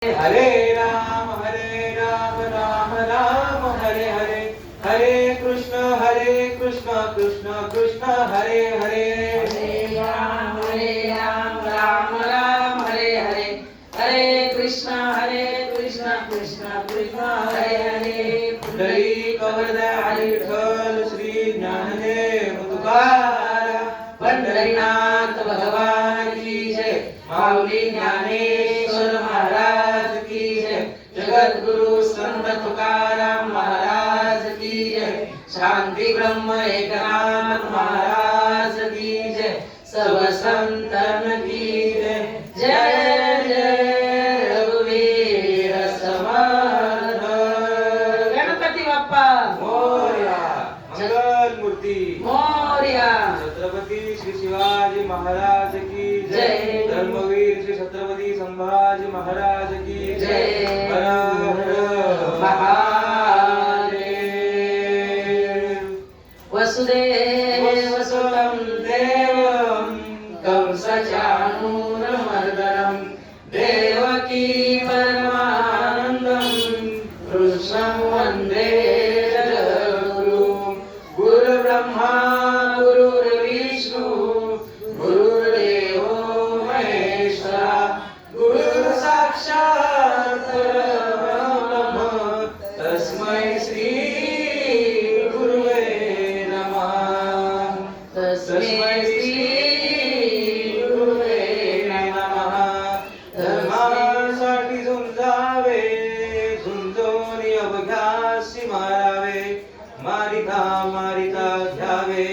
हरे राम राम राम हरे हरे, हरे कृष्ण कृष्ण कृष्ण हरे हरे। हरे राम राम राम हरे हरे, हरे कृष्ण कृष्ण कृष्ण हरे हरे। पुंडलिक वरदा विठ्ठल श्री ज्ञानदेव तुकाराम पंढरीनाथ भगवान की जय। माऊली ज्ञानेश्वर महाराज की जय। जगद्गुरु संत तुकाराम महाराज की जय। शांती ब्रह्म एकनाथ महाराज की जय। सब संतन की जय। जय जय रघुवीर समर्थ। गणपती बाप्पा मोरया। मंगल मूर्ती मोरया। छत्रपती श्री शिवाजी महाराज की जय। जय। धर्मवीर श्री छत्रपती संभाजी महाराज की जय। हर हर महादेव। वसुदेव सुतं देवं कंसचाणूरमर्दनं देवकी परमानन्दं कृष्णं वन्दे जगद्गुरुं। गुरुर्ब्रह्मा गुरुर्विष्णु गुरुर्देवो महेश्वरा गुरुः साक्षात् परब्रह्म तस्मै श्री गुरुवे नमः। तस्मै श्री गुरुवे नमः। धर्मासाठी झुंजावे झुंजोनी अवघ्यासी मारावे मारिता मारिता घ्यावे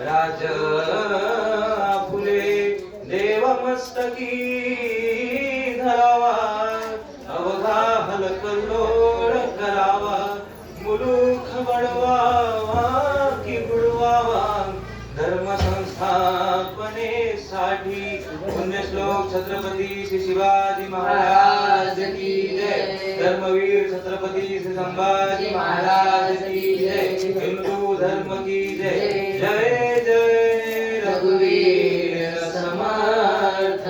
राज फुले देव मस्तकी धरावा अवघा हलकल्लोळ करावा मुलूख बळवावा की बुडवावा धर्म संस्थापनेसाठी पुण्यश्लोक छत्रपती श्री शिवाजी महाराज की जय। धर्मवीर छत्रपती श्री संभाजी महाराज की जय। हिंदू धर्म की जय। जय जय रघुवीर समर्थ।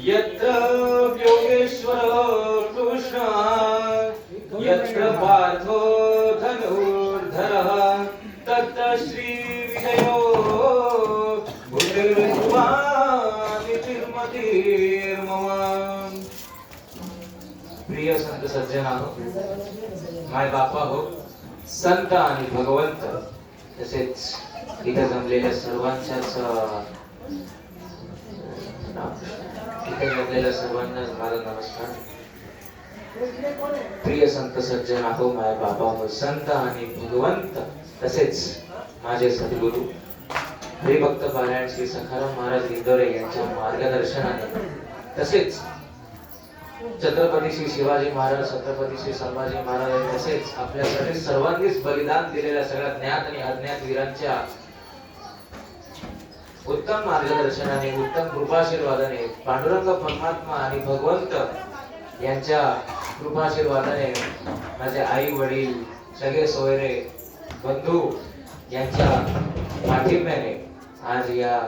यत्र योगेश्वर कृष्ण यत्र पार्थो धनुर्धरः तत्र श्री विजयो बुद्धिर्भुवा निर्मतिर्मम। प्रिय संत सज्जन हो, माय बापा हो, संत आणि भगवंत तसेच इथे जमलेल्या सर्वांच्याच इथे जमलेल्या सर्वांना माझा नमस्कार। प्रिय संत सज्जन हो, माय बाबा हो, संत आणि भगवंत तसेच माझे सद्गुरू हरिभक्त पारायण श्री सखाराम महाराज इंदोरे यांच्या मार्गदर्शनाने तसेच छत्रपती श्री शिवाजी महाराज छत्रपती श्री संभाजी महाराज तसेच आपल्यासाठी सर्वांनीच बलिदान दिलेल्या सगळ्या ज्ञात आणि अज्ञात वीरांच्या उत्तम मार्गदर्शनाने उत्तम कृपाशीर्वादाने पांडुरंग परमात्मा आणि भगवंत यांच्या कृपाशीर्वादाने माझे आई वडील सगळे सोयरे बंधू यांच्या पाठिंब्याने आज या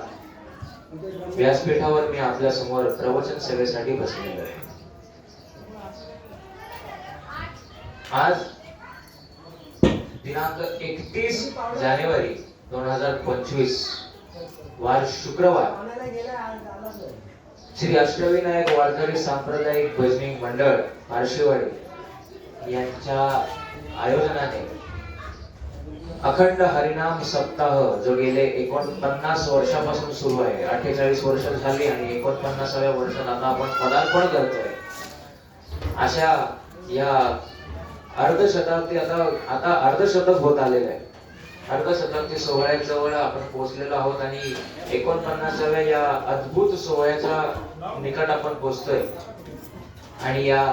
व्यासपीठावर मी आपल्या समोर प्रवचन सेवेसाठी बसलेलो आहे। आज दिनांक 31 जानेवारी 2025 वार शुक्रवार श्री अष्टविनायक वारकरी सांप्रदायिक भजनी मंडळ आरशीवाडी यांच्या आयोजनाने अखंड हरिनाम सप्ताह जो गेले 49 वर्षापासून सुरू आहे, 48 वर्ष झाली आणि 49व्या वर्षात आता आपण पदार्पण करतोय, अशा या अर्धशताब्दी आता अर्धशतक होत आलेलं आहे। अर्धशताब्दी सोहळ्याजवळ आपण पोहोचलेलो आहोत आणि 49व्या या अद्भुत सोहळ्याच्या निकट आपण पोहोचतोय आणि या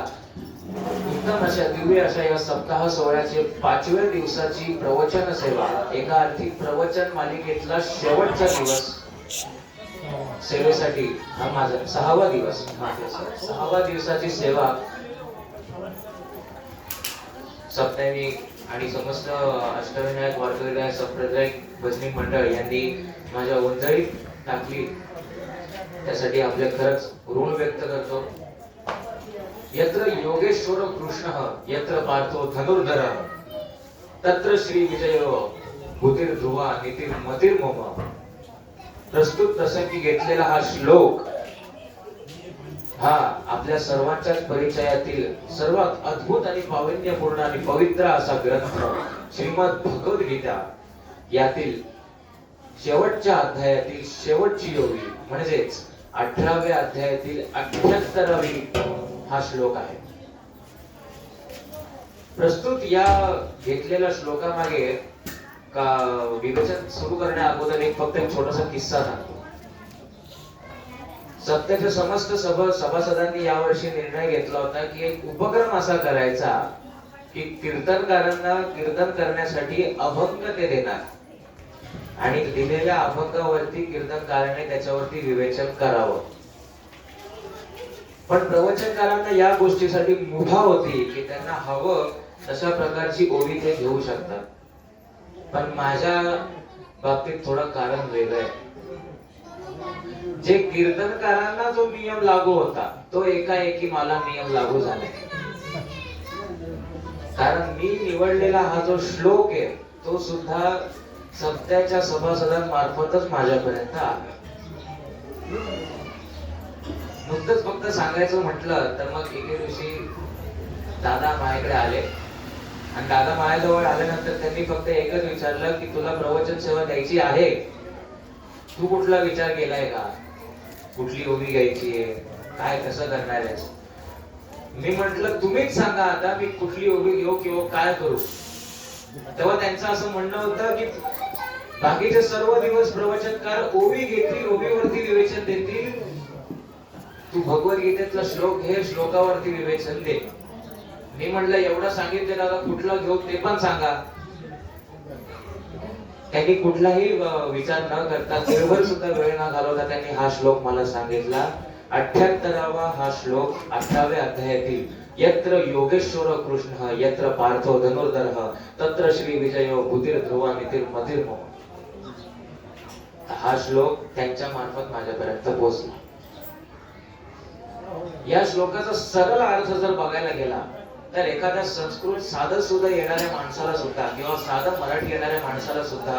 उत्तम अशा दिव्य अशा या सप्ताह सोहळ्याचे 5व्या दिवसाची प्रवचन सेवा, एका अर्थी प्रवचन मालिकेतला शेवटचा दिवस सेवेसाठी हा माझा 6वा दिवस, 6व्या दिवसाची सेवा सप्ताहिक आणि समस्त अष्टविनायक वारकरी संप्रदायिक भजनी मंडळ यांनी माझ्या ओंजळीत टाकली त्यासाठी आपले खरंच ऋण व्यक्त करतो. यत्र योगेश्वर कृष्ण यत्र पार्थो धनुर्धर तत्र श्री विजयो भूतीर ध्रुवा नितीर मतीर मम. प्रस्तुत प्रसंगी घेतलेला हा श्लोक हा आपल्या सर्वांच्याच परिचयातील सर्वात अद्भुत आणि पाविन्यपूर्ण आणि पवित्र असा ग्रंथ श्रीमद भगवद्गीता यातील शेवटच्या अध्यायातील शेवटची ओवी म्हणजेच 18व्या अध्यायातील 78वी हा श्लोक आहे. प्रस्तुत या घेतलेल्या श्लोकामागे विवेचन सुरू करण्या अगोदर फक्त एक छोटासा किस्सा सांगतो. सत्याच्या समस्त सभासदांनी यावर्षी निर्णय घेतला होता की एक उपक्रम असा करायचा की कीर्तनकारांना कीर्तन करण्यासाठी अभंग ते देणार आणि दिलेल्या अभंगावरती कीर्तनकाराने त्याच्यावरती विवेचन करावं. पण प्रवचनकारांना या गोष्टीसाठी मुभा होती की त्यांना हवं तशा प्रकारची ओवी ते घेऊ शकतात. पण माझ्या बाबतीत थोडं कारण वेगळं आहे. जे कीर्तनकारांना जो नियम लागू होता तो एकाएकी मला नियम लागू झाला. कारण मी निवडलेला हा जो श्लोक आहे तो सुद्धा सत्याच्या सभासदांमार्फतच माझ्यापर्यंत आला. नुकतंच फक्त सांगायचं म्हटलं तर मग एके दिवशी दादा माझ्याकडे आले आणि दादा माझ्याजवळ आल्यानंतर त्यांनी फक्त एकच विचारलं की तुला प्रवचन सेवा द्यायची आहे, तू कुठला विचार केलाय का, कुठली ओवी घ्यायची आहे, काय कसं करणार आहेस. मी म्हंटल तुम्हीच सांगा आता मी कुठली ओवी घेऊ किंवा काय करू. तेव्हा त्यांचं असं म्हणणं होतं की बाकीचे सर्व दिवस प्रवचनकार ओवी घेतील, ओवीवरती विवेचन देतील, तू भगवद्गीतेतला श्लोक हे श्लोकावरती विवेचन दे. मी म्हटलं एवढं सांगितलं दादा कुठला घेऊ ते पण सांगा. त्यांनी कुठलाही विचार न करता केवळ सुद्धा वेळ न घालवता त्यांनी हा श्लोक मला सांगितला. 78वा हा श्लोक 18व्या अध्यायातील यत्र योगेश्वर कृष्ण यत्र पार्थो धनुर्धर तत्र श्री विजयो बुद्धिर ध्रुवा नितीर मतीर मम. हा श्लोक त्यांच्या मार्फत माझ्यापर्यंत पोहोचला. या श्लोकाचा सरळ अर्थ जर बघायला गेला तर एखाद्या संस्कृत साधं सुद्धा येणाऱ्या माणसाला सुद्धा किंवा साधं मराठी येणाऱ्या माणसाला सुद्धा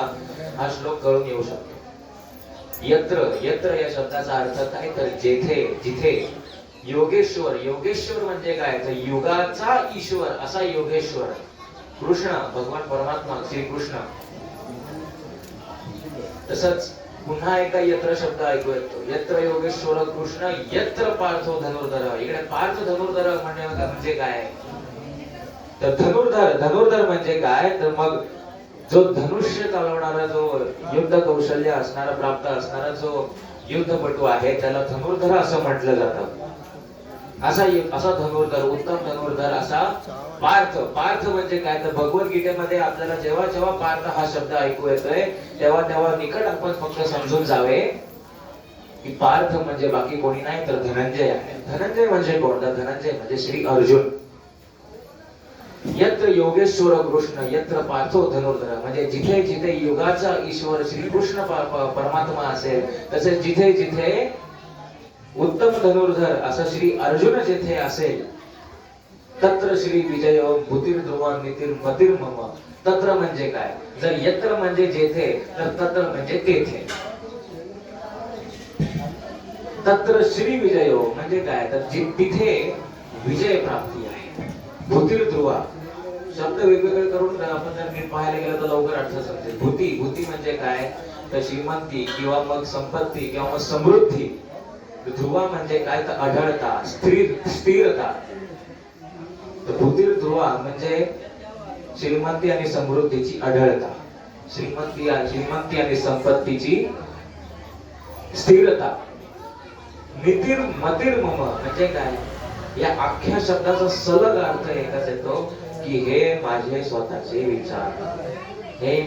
हा श्लोक कळून येऊ शकतो. यत्र यत्र या शब्दाचा अर्थ काय तर जेथे जिथे. योगेश्वर योगेश्वर म्हणजे काय तर युगाचा ईश्वर असा योगेश्वर कृष्ण भगवान परमात्मा श्री कृष्ण. तसंच पुन्हा एकदा यत्र शब्द ऐकू येतो. यत्र योगेश्वर कृष्ण यत्र पार्थो धनुर्धर. इकडे पार्थ धनुर्धर म्हणजे काय तर धनुर्धर म्हणजे काय तर मग जो धनुष्य चालवणारा जो युद्ध कौशल्य असणारा प्राप्त असणारा जो युद्धपटू आहे त्याला धनुर्धर असं म्हटलं जातं. असा धनुर्धर उत्तम धनुर्धर असा पार्थ. पार्थ म्हणजे काय तर भगवद्गीतेमध्ये आपल्याला जेव्हा जेव्हा पार्थ हा शब्द ऐकू येतोय तेव्हा तेव्हा निकट आपण फक्त समजून जावे की पार्थ म्हणजे बाकी कोणी नाही तर धनंजय आहे. धनंजय म्हणजे कोण तर धनंजय म्हणजे श्री अर्जुन. यत्र योगेश्वर कृष्ण यत्र पार्थो धनुर्धर म्हणजे जिथे जिथे युगाचा ईश्वर श्री कृष्ण परमात्मा असेल तसेच जिथे जिथे उत्तम धनुर्धर असा श्री अर्जुन जेथे असेल तत्र श्री विजय भूतीर ध्रुवा नितीर मतीर मम. तत्र म्हणजे काय जर यत्र म्हणजे जेथे तर तत्र म्हणजे तेथे. तत्र श्री विजय म्हणजे काय तर तिथे विजय प्राप्ती आहे. भूतीर ध्रुवा शब्द वेगवेगळे करून आपण जर नीट पाहायला गेलं तर लवकर अर्थ समजेल. भूती भूती म्हणजे काय तर श्रीमंती किंवा मग संपत्ती किंवा मग समृद्धी. ध्रुवा म्हणजे काय तर आढळता स्थिरता. भूतीर ध्रुवा म्हणजे श्रीमंती आणि समृद्धीची आढळता. श्रीमंती आणि संपत्तीची स्थिरता. नितीर मतीर मम म्हणजे काय या अख्ख्या शब्दाचा सलग अर्थ एकच येतो की हे माझे स्वतःचे विचार, ही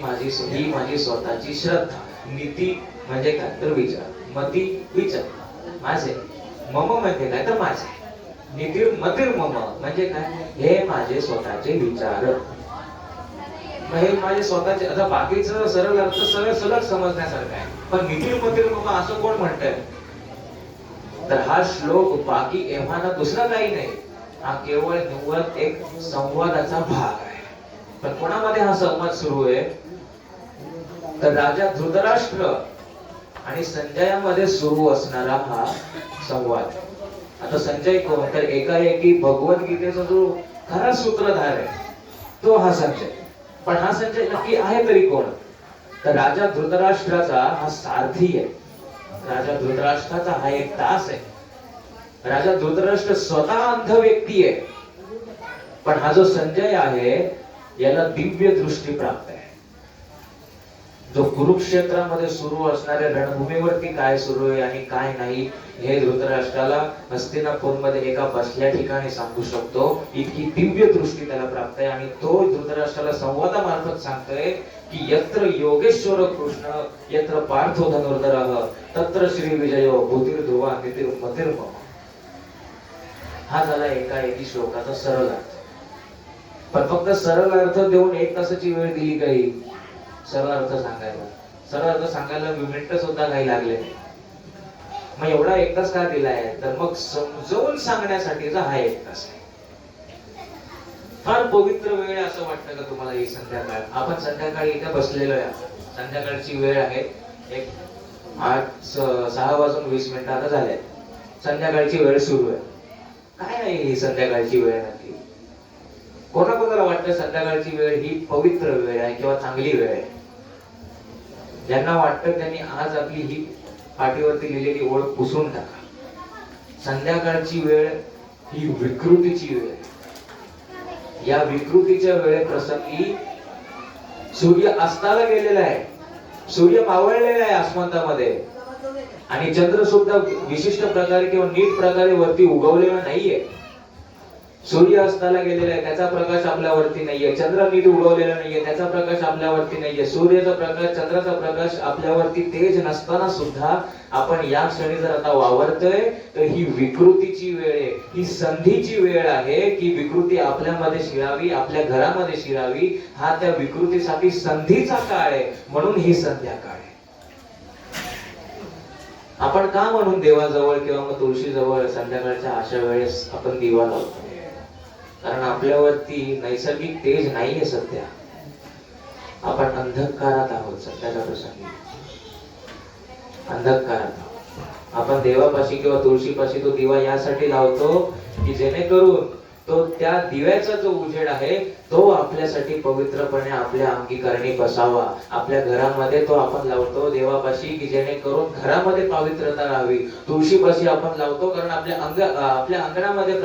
माझी स्वतःची श्रद्धा. नीती म्हणजे काय तर विचार, मती विचार माझे, मम म्हणजे काय तर माझे. नितीर मतीर मम म्हणजे काय हे माझे स्वतःचे विचार. हे माझे स्वतःचे. आता बाकीचं सरळ अर्थ सगळं सलग समजण्यासारखं आहे पण नितीर मतीर मम असं कोण म्हणतंय तर हा श्लोक बाकी एव्हाना दुसरा काही नाही, हा केवळ निव्वळ एक संवादाचा भाग आहे. पण कोणामध्ये हा संवाद सुरू आहे? तर राजा धृतराष्ट्र आणि संजयामध्ये सुरू असणारा हा संवाद. आता संजय कोण? तर एकाएकी भगवद्गीतेचा जो खरा सूत्रधार आहे तो हा संजय. पण हा संजय नक्की आहे तरी कोण? तर राजा धृतराष्ट्राचा हा सारथी आहे. राजा धृतराष्ट्राचा हा एक दास आहे. राजा धृतराष्ट्र स्वतः अंध व्यक्ती आहे, पण हा जो संजय आहे याला दिव्य दृष्टी प्राप्त आहे. जो कुरुक्षेत्रामध्ये सुरू असणाऱ्या रणभूमीवरती काय सुरू आहे आणि काय नाही हे धृतराष्ट्राला हस्तिनापूरमध्ये एका बसल्या ठिकाणी सांगू शकतो. इतकी दिव्य दृष्टी त्याला प्राप्त आहे. आणि तो धृतराष्ट्राला संवादामार्फत सांगतोय की यत्र योगेश्वर कृष्ण यत्र पार्थो धनुर्धरः तत्र श्री विजयो भूतिर्ध्रुवा मतिर्मम. हा झाला एकाएकी श्लोकाचा सरळ अर्थ. पण फक्त सरळ अर्थ देऊन 1 तासाची वेळ दिली काही सरळ अर्थ सांगायला? सरळ अर्थ सांगायला मिनिट सुद्धा काही लागले नाही. मग एवढा 1 तास का दिलाय? तर मग समजावून सांगण्यासाठीचा हा 1 तास आहे. फार पवित्र वेळ असं वाटतं का तुम्हाला ही संध्याकाळ? आपण संध्याकाळी इथे बसलेलो आहे. संध्याकाळची वेळ आहे 6:20 आता झाले. संध्याकाळची वेळ सुरू आहे. काय आहे ही संध्याकाळची वेळ नक्की? कोणाकोणाला वाटतं संध्याकाळची वेळ ही पवित्र वेळ आहे किंवा चांगली वेळ आहे? ज्यांना वाटतं त्यांनी आज आपली ही पाठीवरती लिहिलेली ओळख पुसून टाका. संध्याकाळची वेळ ही विकृतीची वेळ आहे. या विकृतीच्या वेळेप्रसंगी सूर्य अस्ताला गेलेला आहे, सूर्य मावळलेला आहे आसमंतामध्ये, आणि चंद्र सुद्धा विशिष्ट प्रकारे किंवा नीट प्रकारे वरती उगवलेला नाहीये. सूर्य अस्ताला गेलेला आहे, त्याचा प्रकाश आपल्यावरती नाहीये. चंद्र नीट उगवलेला नाहीये, त्याचा प्रकाश आपल्यावरती नाहीये. सूर्याचा प्रकाश, चंद्राचा प्रकाश आपल्यावरती तेज नसताना सुद्धा आपण या क्षणी जर आता वावरतोय तर ही विकृतीची वेळ आहे. ही संधीची वेळ आहे की विकृती आपल्यामध्ये शिरावी, आपल्या घरामध्ये शिरावी. हा त्या विकृतीसाठी संधीचा काळ आहे, म्हणून ही संध्याकाळ आहे. आपण का म्हणून देवाजवळ किंवा मग तुळशीजवळ संध्याकाळच्या अशा वेळेस आपण दिवा लावतो? कारण आपल्यावरती नैसर्गिक तेज नाहीये सध्या. आपण अंधकारात आहोत सध्याच्या प्रसंगी, अंधकारात आहोत. आपण देवापाशी किंवा तुळशीपाशी तो दिवा यासाठी लावतो की जेणेकरून तो त्या दिव्याचा जो उजेड आहे तो आपल्यासाठी पवित्रपणे आपल्या अंगीकारणी बसावा. आपल्या घरामध्ये तो आपण लावतो देवापाशी की जेणेकरून घरामध्ये पवित्रता राहावी. तुळशीपाशी आपण लावतो कारण आपल्या अंगणामध्ये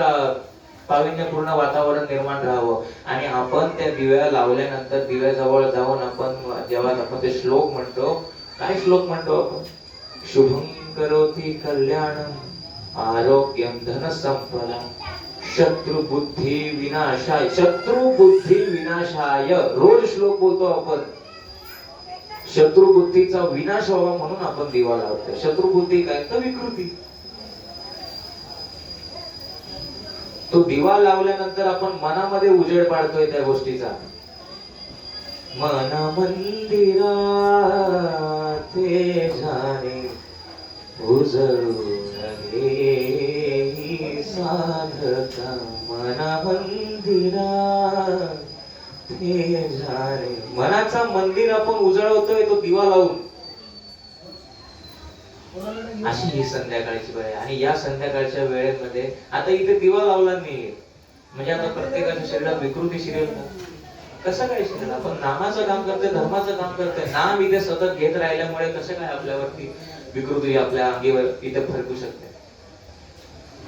पाविन्यपूर्ण वातावरण निर्माण राहावं. आणि आपण त्या दिव्या लावल्यानंतर दिव्याजवळ जाऊन आपण जेव्हा आपण ते श्लोक म्हणतो, काय श्लोक म्हणतो आपण? शुभं करोति कल्याणं आरोग्यं धन संपदा शत्रु बुद्धी विनाशाय. शत्रु बुद्धी विनाशाय रोज श्लोक बोलतो आपण. शत्रु बुद्धीचा विनाश व्हावा म्हणून आपण दिवा लावतो. शत्रु बुद्धी काय? तर विकृती. तो दिवा लावल्यानंतर आपण मनामध्ये उजेड पाडतोय त्या गोष्टीचा. मन मंदिरात जाणे उजळून घे साधका. मन मंदिरात जाणे, मनाचा मंदिर आपण उजळवतोय तो दिवा लावून. अशी ही संध्याकाळची वेळ आहे. आणि या संध्याकाळच्या वेळेमध्ये आता इथे दिवा लावला नाहीये म्हणजे आता प्रत्येकाच्या शरीरात विकृती शिरेल ना? कसं काय शिरेल? आपण नामाचं काम करतोय, धर्माचं काम करतोय. नाम इथे सतत घेत राहिल्यामुळे कसं काय आपल्यावरती विकृती आपल्या अंगीवर इथे फरकू शकते?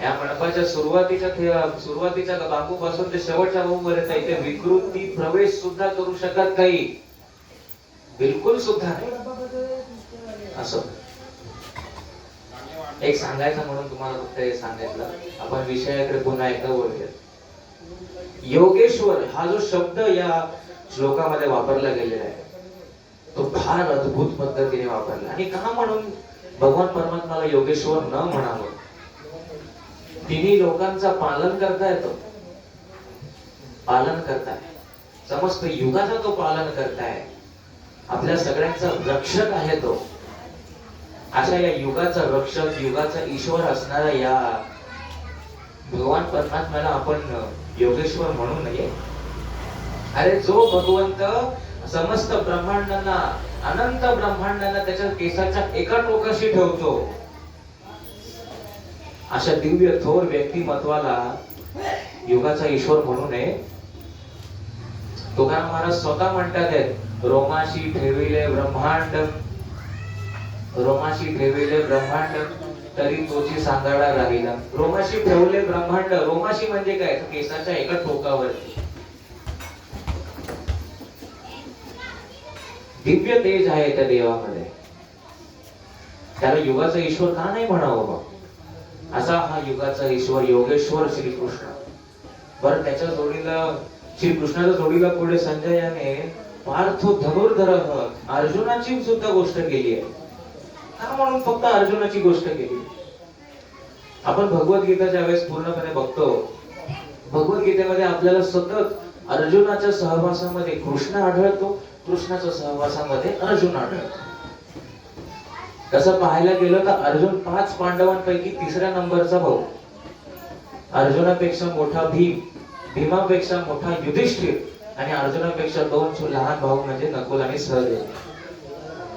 या मंडपाच्या सुरुवातीच्या बांबूपासून ते शेवटच्या बांबूपर्यंत इथे विकृती प्रवेश सुद्धा करू शकत काही, बिलकुल सुद्धा नाही. असं एक सांगायचं म्हणून तुम्हाला फक्त हे सांगितलं. आपण विषयाकडे पुन्हा एकदा वळूया. योगेश्वर हा जो शब्द या श्लोकामध्ये वापरला गेलेला आहे तो फार अद्भुत पद्धतीने वापरला. आणि का म्हणून भगवान परमात्माला योगेश्वर न म्हणावं? तिन्ही लोकांचा पालन करता येतो, पालन करताय, समस्त युगाचा तो पालन करताय, आपल्या सगळ्यांचा रक्षक आहे तो. अशा या युगाचा रक्षक, युगाचा ईश्वर असणारा या भगवान परमात्म्याला आपण योगेश्वर म्हणू नये? अरे जो भगवंत समस्त ब्रह्मांडांना, अनंत ब्रह्मांडांना त्याच्या केसाच्या एका टोकाशी ठेवतो, अशा दिव्य थोर व्यक्तिमत्वाला युगाचा ईश्वर म्हणू नये? तुकाराम महाराज स्वतः म्हणतात आहेत, रोमाशी ठेविले ब्रह्मांड, रोमाशी ठेविले ब्रह्मांड तरी तोची सांगाडा राहिला. रोमाशी ठेवले ब्रह्मांड, रोमाशी म्हणजे काय? केसाच्या एका टोकावरती दिव्य तेज आहे त्या देवामध्ये. त्याला युगाचा ईश्वर का नाही म्हणावं बा? असा हा युगाचा ईश्वर योगेश्वर श्रीकृष्ण. बरं, त्याच्या जोडीला श्रीकृष्णाच्या जोडीला पुढे संजयाने पार्थ धनुर्धर अर्जुनाची सुद्धा गोष्ट केली आहे. का म्हणून फक्त अर्जुनाची गोष्ट केली? आपण भगवद्गीता ज्यावेळेस पूर्णपणे बघतो, भगवद्गीतेमध्ये आपल्याला सतत अर्जुनाच्या सहवासामध्ये कृष्ण आढळतो, कृष्णाच्या सहवासामध्ये अर्जुन आढळतो. तसं पाहायला गेलं तर अर्जुन 5 पांडवांपैकी 3ऱ्या नंबरचा भाऊ. अर्जुनापेक्षा मोठा भीम, भीमापेक्षा मोठा युधिष्ठिर आणि अर्जुनापेक्षा 2 लहान भाऊ म्हणजे नकुल आणि सहदेव.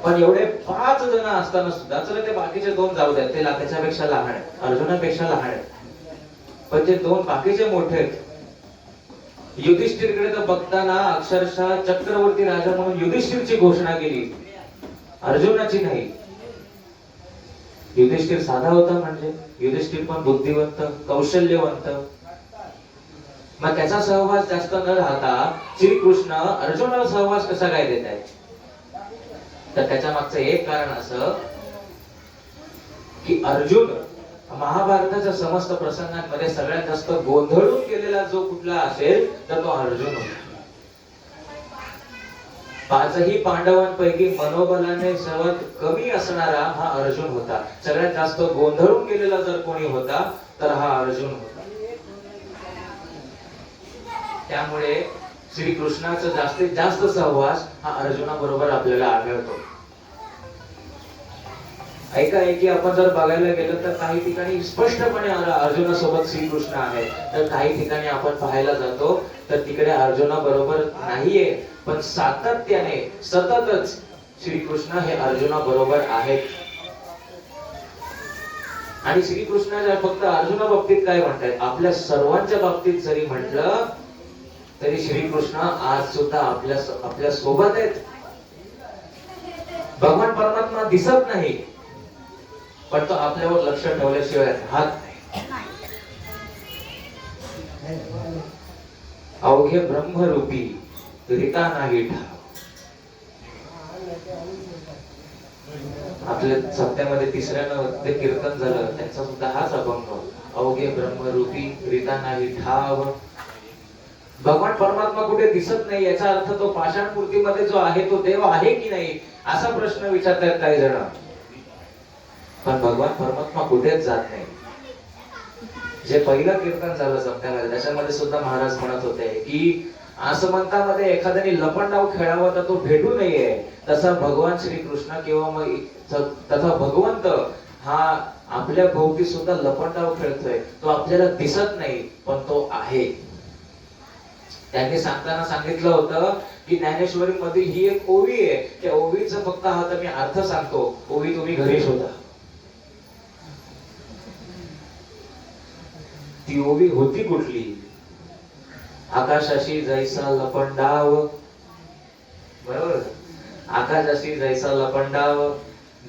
पण एवढे 5 जण असताना सुद्धा, चला ते बाकीचे 2 जाऊ द्या, ते त्याच्यापेक्षा लहान आहेत, अर्जुनापेक्षा लहान आहेत, पण जे 2 बाकीचे मोठे आहेत. युधिष्ठिरकडे तर बघताना अक्षरशः चक्रवर्ती राजा म्हणून युधिष्ठिरची घोषणा केली, अर्जुनाची नाही. युधिष्ठिर साधा होता, म्हणजे युधिष्ठिर पण बुद्धिवंत, कौशल्यवंत. मग त्याचा सहवास जास्त न राहता श्रीकृष्ण अर्जुनाला सहवास कसा काय देत आहेत? तर त्याच्या मागचं एक कारण असं की अर्जुन महाभारताच्या समस्त प्रसंगांमध्ये सगळ्यात जास्त गोंधळून गेलेला जो कुठला असेल तर तो अर्जुन होता. 5ही पांडवांपैकी मनोबलाने सर्वात कमी असणारा हा अर्जुन होता. सगळ्यात जास्त गोंधळून गेलेला जर कोणी होता तर हा अर्जुन होता. त्यामुळे श्रीकृष्णाचा जास्तीत जास्त सहवास हा अर्जुनाबरोबर आपल्याला आढळतो. एकाएकी आपण जर बघायला गेलं तर काही ठिकाणी स्पष्टपणे अर्जुनासोबत श्रीकृष्ण आहे, तर काही ठिकाणी आपण पाहायला जातो तर तिकडे अर्जुनाबरोबर नाहीये, पण सातत्याने सततच श्रीकृष्ण हे अर्जुनाबरोबर आहेत. आणि श्रीकृष्णाच्या फक्त अर्जुना बाबतीत काय म्हणतात, आपल्या सर्वांच्या बाबतीत जरी म्हटलं तरी श्रीकृष्ण आज सुद्धा आपल्या सोबत आहेत. भगवान परमात्मा दिसत नाही, पण तो आपल्यावर लक्ष ठेवल्याशिवाय राहत नाही. अवघे ब्रह्मरूपी रिता नाही ठाव. आपल्या सत्यामध्ये 3ऱ्यानं ते कीर्तन झालं, त्यांचा सुद्धा हाच अभंग, अवघे ब्रह्मरूपी रिता नाही ठाव. भगवान परमात्मा कुठे दिसत नाही याचा अर्थ तो पाषाणपूर्तीमध्ये जो आहे तो देव आहे की नाही असा प्रश्न विचारतात काही जण. पण भगवान परमात्मा कुठेच जात नाही. जे पहिलं कीर्तन झालं सप्त्यामध्ये त्याच्यामध्ये सुद्धा महाराज म्हणत होते की आसमंतामध्ये एखाद्याने लपंडाव खेळावा तर तो भेटू नये, तसा भगवान श्रीकृष्ण किंवा मग तथा भगवंत हा आपल्या भोवती सुद्धा लपंडाव खेळतोय. तो आपल्याला दिसत नाही पण तो आहे. त्यांनी सांगताना सांगितलं होतं की ज्ञानेश्वरी मधील ही एक ओवी आहे, त्या ओवीचा फक्त हा तर मी अर्थ सांगतो, ओवी तुम्ही घरी शोधा. ती ओवी होती कुठली? आकाशाशी जैसा लपंडाव, बरोबर, आकाशाशी जैसा लपंडाव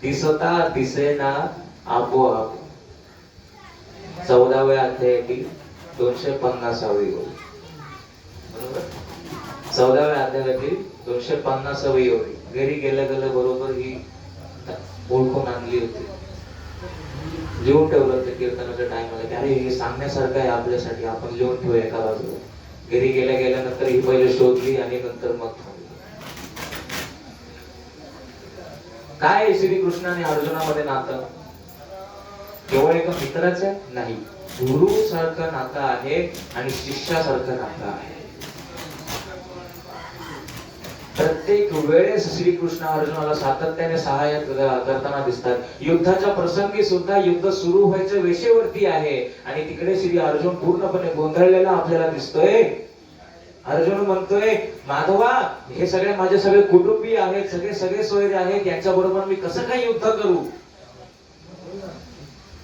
दिसता दिसेना आपोआप. 14व्या अध्यायातील 250वी ओवी, बरोबर, 14व्या अध्यायातील 250वी ओवी. घरी गेल्या बरोबर ही ओळखून आणली होती, लिहून ठेवलं ते कीर्तनाच्या टाइमला की अरे हे सांगण्यासारखं आहे आपल्यासाठी, आपण लिहून ठेवू एका बाजूला. घरी गेल्यानंतर ही पहिले शोधली आणि नंतर मग थांबली. काय श्रीकृष्णाने अर्जुनामध्ये नातं? केवळ एका मित्राचं नाही, गुरु सारखं नातं आहे आणि शिष्यासारखं नातं आहे. प्रत्येक वेळेस श्रीकृष्ण अर्जुनाला सातत्याने सहाय्य करताना दिसतात. युद्धाच्या प्रसंगी सुद्धा युद्ध सुरू व्हायच्या वेशेवरती आहे आणि तिकडे श्री अर्जुन पूर्णपणे गोंधळलेला आपल्याला दिसतोय. अर्जुन म्हणतोय, माधवा, हे सगळे माझे सगळे कुटुंबीय आहेत, सगळे सगळे सोयरे आहेत, यांच्या बरोबर मी कसं काय युद्ध करू?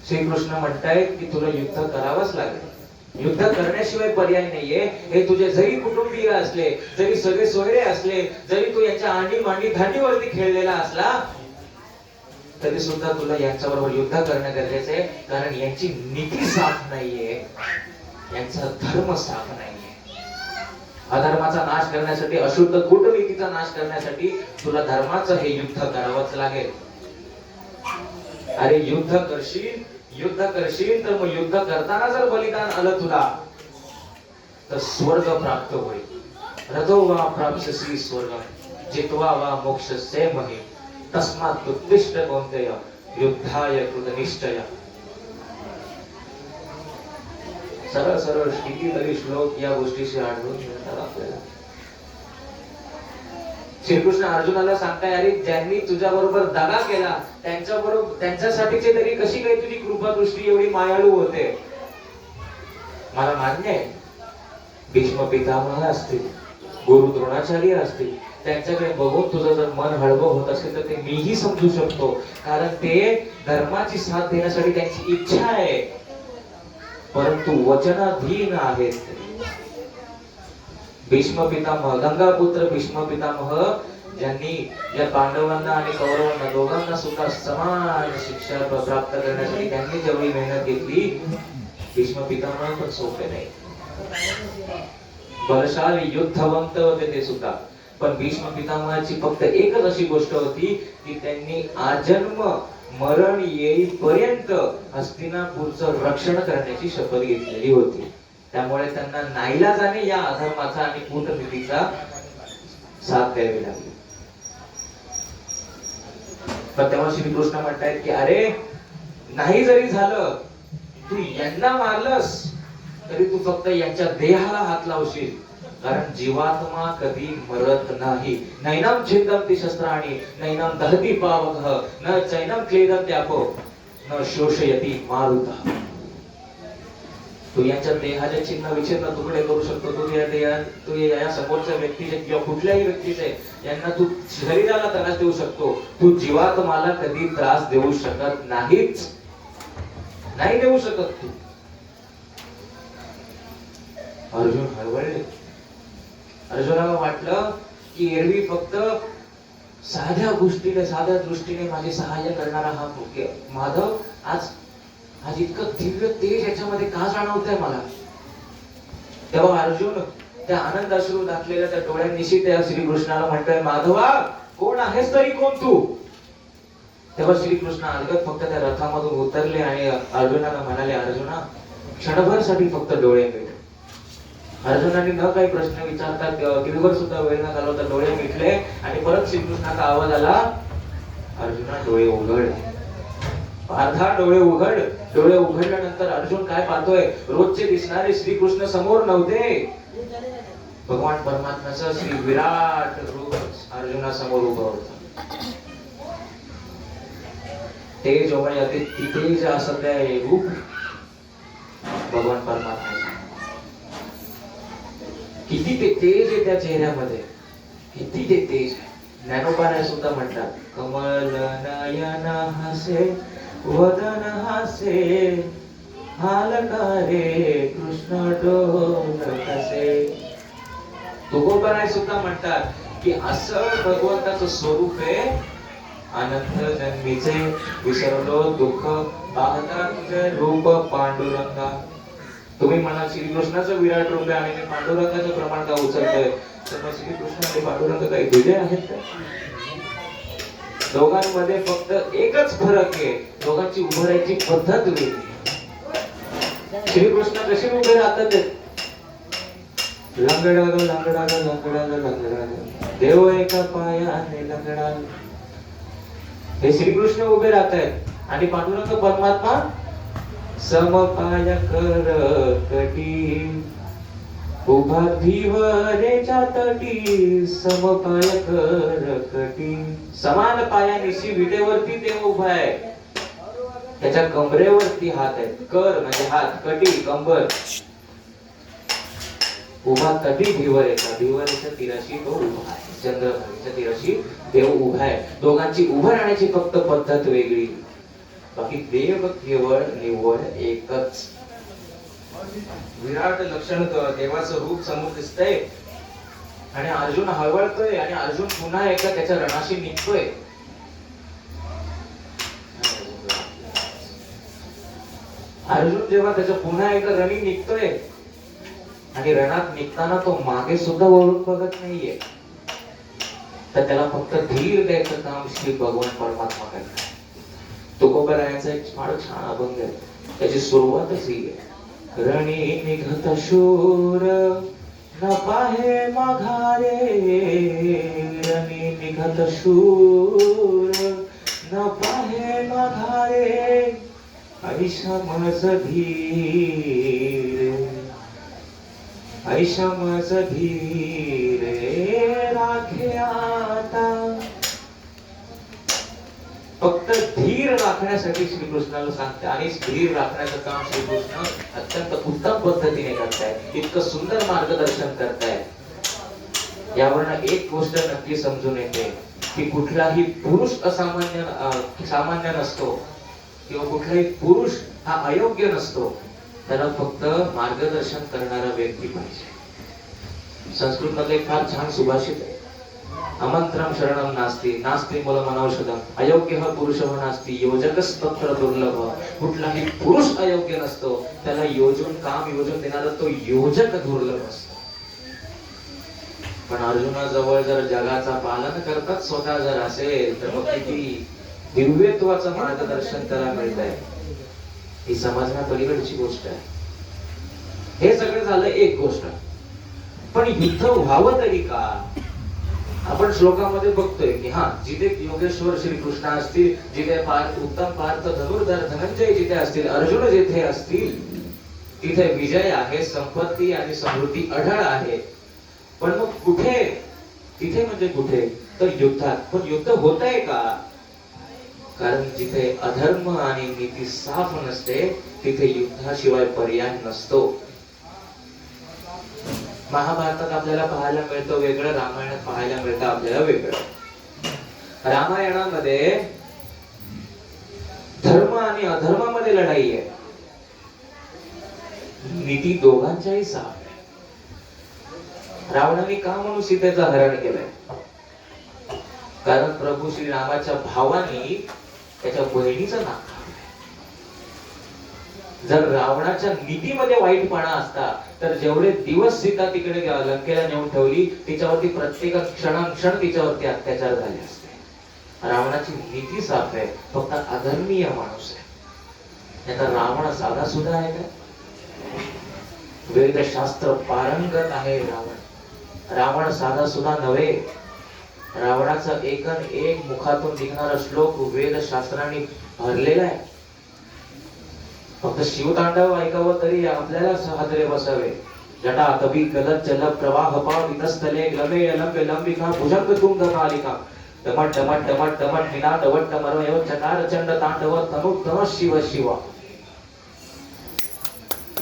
श्रीकृष्ण म्हणतायत की तुला युद्ध करावंच लागेल. युद्ध करण्याशिवाय पर्याय नाहीये. हे तुझे जरी कुटुंबीय असले, जरी सगळे सोयरे असले, जरी तू यांच्या अंडी मांडी धांडीवरती खेळलेला असला, तरी सुद्धा तुला यांच्याबरोबर युद्ध करणं गरजेचं आहे. कारण यांची नीती साफ नाहीये, यांचा धर्म साफ नाहीये. अधर्माचा नाश करण्यासाठी, अशुद्ध कूटनीतीचा नाश करण्यासाठी तुला धर्माचं हे युद्ध करावंच लागेल. अरे युद्ध करशील तर मग युद्ध करताना जर बलिदान आलं तुला तर स्वर्ग प्राप्त होईल. रथो वा प्राप्स्यसि स्वर्गम जित्वा वा मोक्षस्य महे तस्मात् उत्तिष्ठ कौन्तेय युद्धाय कृतनिश्चय. सरळ सरळ कितीतरी श्लोक या गोष्टीशी आढळून मिळतात आपल्याला. श्रीकृष्ण अर्जुनाला सांगताय, अरे ज्यांनी तुझ्या बरोबर दगा केला त्यांच्यासाठीचे तरी कशी काही तुझी कृपा दृष्टी एवढी मायाळू होते. मला मान्य आहे, भीष्म पितामह असतील, गुरु द्रोणाचार्य असतील, त्यांच्याकडे बघून तुझं जर मन हळवं होत असेल तर ते मीही समजू शकतो. कारण ते धर्माची साथ देण्यासाठी त्यांची इच्छा आहे, परंतु वचनाधीन आहेत. भीष्म पितामह, गंगापुत्र भीष्म पितामह, ज्यांनी या पांडवांना आणि कौरवांना दोघांना सुद्धा समान शिक्षा प्राप्त करण्यासाठी त्यांनी जेवढी मेहनत घेतली, भीष्म पितामह पण सोपे नाही. बलशाली युद्धवंत होते ते सुद्धा. पण भीष्म पितामहाची फक्त एकच अशी गोष्ट होती की त्यांनी आजन्म मरण येईपर्यंत हस्तिनापूरचं रक्षण करण्याची शपथ घेतलेली होती. त्यामुळे त्यांना नाईलाजाने या अधर्माचा आणि कूटनीतीचा साथ द्यावी लागली. पण तेव्हा श्रीकृष्ण म्हणतायत की अरे नाही जरी झालं, तू यांना मारलंस तरी तू फक्त यांच्या देहाला हात लावशील. कारण जीवात्मा कधी मरत नाही. नैनम छिंदन्ति शस्त्राणि नैनम दहति पावकः न चैनम क्लेदत्यापो न शोषयति मारुतः. तू यांच्या देहाचे चिन्ह विचिन्ह तुकडे करू शकतो. तू या समोरच्या व्यक्तीचे किंवा कुठल्याही व्यक्तीचे यांना तू शरीराला त्रास देऊ शकतो. तू जीवात्माला कधी त्रास देऊ शकत नाहीच, नाही देऊ शकत तू. अर्जुन हळवळले. अर्जुनाला वाटलं की एरवी फक्त साध्या दृष्टीने माझे सहाय्य करणारा हा माधव आज इतकं दिव्य तेज याच्यामध्ये का जाणवतंय मला. तेव्हा अर्जुन त्या आनंद अश्रू दाखलेल्या त्या डोळ्यांनिशी त्या श्रीकृष्णाला म्हणतोय, माधवा, कोण आहेस तरी कोण तू? तेव्हा श्रीकृष्ण अलगद फक्त त्या रथामधून उतरले आणि अर्जुनाला म्हणाले, अर्जुना, क्षणभर साठी फक्त डोळे मिट. अर्जुनाने न काही प्रश्न विचारता गिरीवर सुद्धा वेळ न घालवता डोळे मिटले आणि परत श्रीकृष्णाचा आवाज आला, अर्जुना डोळे उघड. पार्था डोळे उघड. डोळे उघडल्यानंतर अर्जुन काय पाहतोय? रोजचे दिसणारे श्रीकृष्ण समोर नव्हते. भगवान परमात्म्याचं श्री विराट रूप अर्जुना समोर उभं होतं. तेजोमय अति तेज असं ते रूप भगवान परमात्म्याचं. किती ते तेज आहे त्या चेहऱ्यामध्ये, किती ते तेज. ज्ञानोबाने सुद्धा म्हणतात, कमल नयन हसे वदन हसे हालकारे कृष्ण डोल कसे. तुकोबाराय सुद्धा म्हणतात की असं भगवंताचं स्वरूप आहे. अनंत जन्मीचे विसरलो दुःख पाहता तुझे रूप पांडुरंगा. तुम्ही म्हणा श्रीकृष्णाचं विराट रूप आहे आणि मी पांडुरंगाचं प्रमाण का उचलतोय, तर मग श्रीकृष्ण आणि पांडुरंग काही दिले आहेत का? दोघांमध्ये फक्त एकच फरक आहे, दोघांची उभं राहायची पद्धत वेगळी. श्रीकृष्ण कसे उभे राहतात, लंगडाग लंगडाग लंगडाग लंगडाग देव एका पायाने लंगडाग, हे श्रीकृष्ण उभे राहत आहेत. आणि पांडुरंग परमात्मा समपाय कर कटी. उभा धीवरेच्या तटी समपाय करकटी. समान पायानिशी विटेवरती देव उभा आहे. त्याच्या कमरेवरती हात आहेत. कर म्हणजे हात, कटी कंबर. उभा तटी धीवरेचा, धीवरेच्या तीराशी तो उभा आहे. चंद्रभागेच्या तीराशी देव उभा आहे. दोघांची उभं राहण्याची फक्त पद्धत वेगळी, बाकी देव केवळ निव्वळ एकच. विराट लक्षण देवाचं रूप समोर दिसतंय आणि अर्जुन हळवळतोय आणि अर्जुन पुन्हा एकदा त्याच्या रणाशी निघतोय. अर्जुन जेव्हा त्याच्या पुन्हा एकदा रणी निघतोय आणि रणात निघताना तो मागे सुद्धा वळून बघत नाहीये, तर त्याला फक्त धीर द्यायचं काम श्री भगवान परमात्मा करतात. तुकोबरायांचा एक फार छान अभंग आहे, त्याची सुरुवातच ही आहे. रणी निघत शूर न पाहे माघारे, रणी निघत शूर न पाहे माघारे, ऐशमज धीर, ऐशमज धीर राखे आता. फक्त धीर राखण्यासाठी श्रीकृष्णाला सांगते आणि धीर राखण्याचं काम श्रीकृष्ण अत्यंत उत्तम पद्धतीने करतायत. इतकं सुंदर मार्गदर्शन करतायत. यावरनं एक गोष्ट नक्की समजून येते की कुठलाही पुरुष सामान्य नसतो किंवा कुठलाही पुरुष हा अयोग्य नसतो. त्याला फक्त मार्गदर्शन करणारा व्यक्ती पाहिजे. संस्कृत मध्ये फार छान सुभाषित आहे. अमंत्रम शरणम नास्ति नास्ति मूलमनौषधम अयोग्य पुरुषः नास्ति योजकस्तत्र दुर्लभ. कुठलाही पुरुष अयोग्य नसतो, त्याला काम योजून देणारा तो योजक दुर्लभ असतो. पण अर्जुनाजवळ जर जगाचा पालन करतात स्वतः जर असेल तर मग किती दिव्यत्वाचं मार्गदर्शन त्याला मिळत आहे, ही समजण्या पलीकडची गोष्ट आहे. हे सगळं झालं एक गोष्ट. पण युद्ध व्हावं तरी का? आपण श्लोकामध्ये बघतोय की जिथे योगेश्वर श्रीकृष्ण असतील, जिथे उत्तम पार्थ धनुर्धर धनंजय जिथे असतील, अर्जुन जिथे असतील, तिथे विजय आहे, संपत्ती आणि समृद्धी अढळ आहे. पण मग कुठे? तिथे म्हणजे कुठे? तर युद्धात. पण युद्ध होत आहे का? कारण जिथे अधर्म आणि नीती साफ नसते तिथे युद्धाशिवाय पर्याय नसतो. महाभारतात आपल्याला पाहायला मिळतं वेगळं, रामायणात पाहायला मिळतं आपल्याला वेगळं. रामायणामध्ये धर्म आणि अधर्मामध्ये लढाई आहे, नीती दोघांच्याही साफ आहे. रावणाने का म्हणून सीतेचं हरण केलंय? कारण प्रभू श्री रामाच्या भावानी त्याच्या बहिणीचं नाक कापलंय. जर रावणाच्या नीतीमध्ये वाईटपणा असता तर जेवढे दिवस सीता तिकडे लंकेला नेऊन ठेवली तिच्यावरती प्रत्येक क्षण तिच्यावरती अत्याचार झाले असते. रावणाची नीती साफ आहे, फक्त अधर्मीय माणूस आहे. नाहीतर रावण साधा सुद्धा आहे का? वेदशास्त्र पारंगत आहे रावण. रावण साधा सुद्धा नव्हे. रावणाचा एकन एक मुखातून निघणारा श्लोक वेदशास्त्रांनी भरलेला आहे. फक्त शिवतांडव ऐकावं तरी आपल्याला हादरे बसावे. जटा तभी गलत जल प्रवाह पाव वितस्थले ग्लमे लंबे लंबिका भुजंग तुंग मालिका डमट डमट डमट डमट निनाद वट्ट मरवयो चकार चंड तांडव तनुत्तम शिव शिव.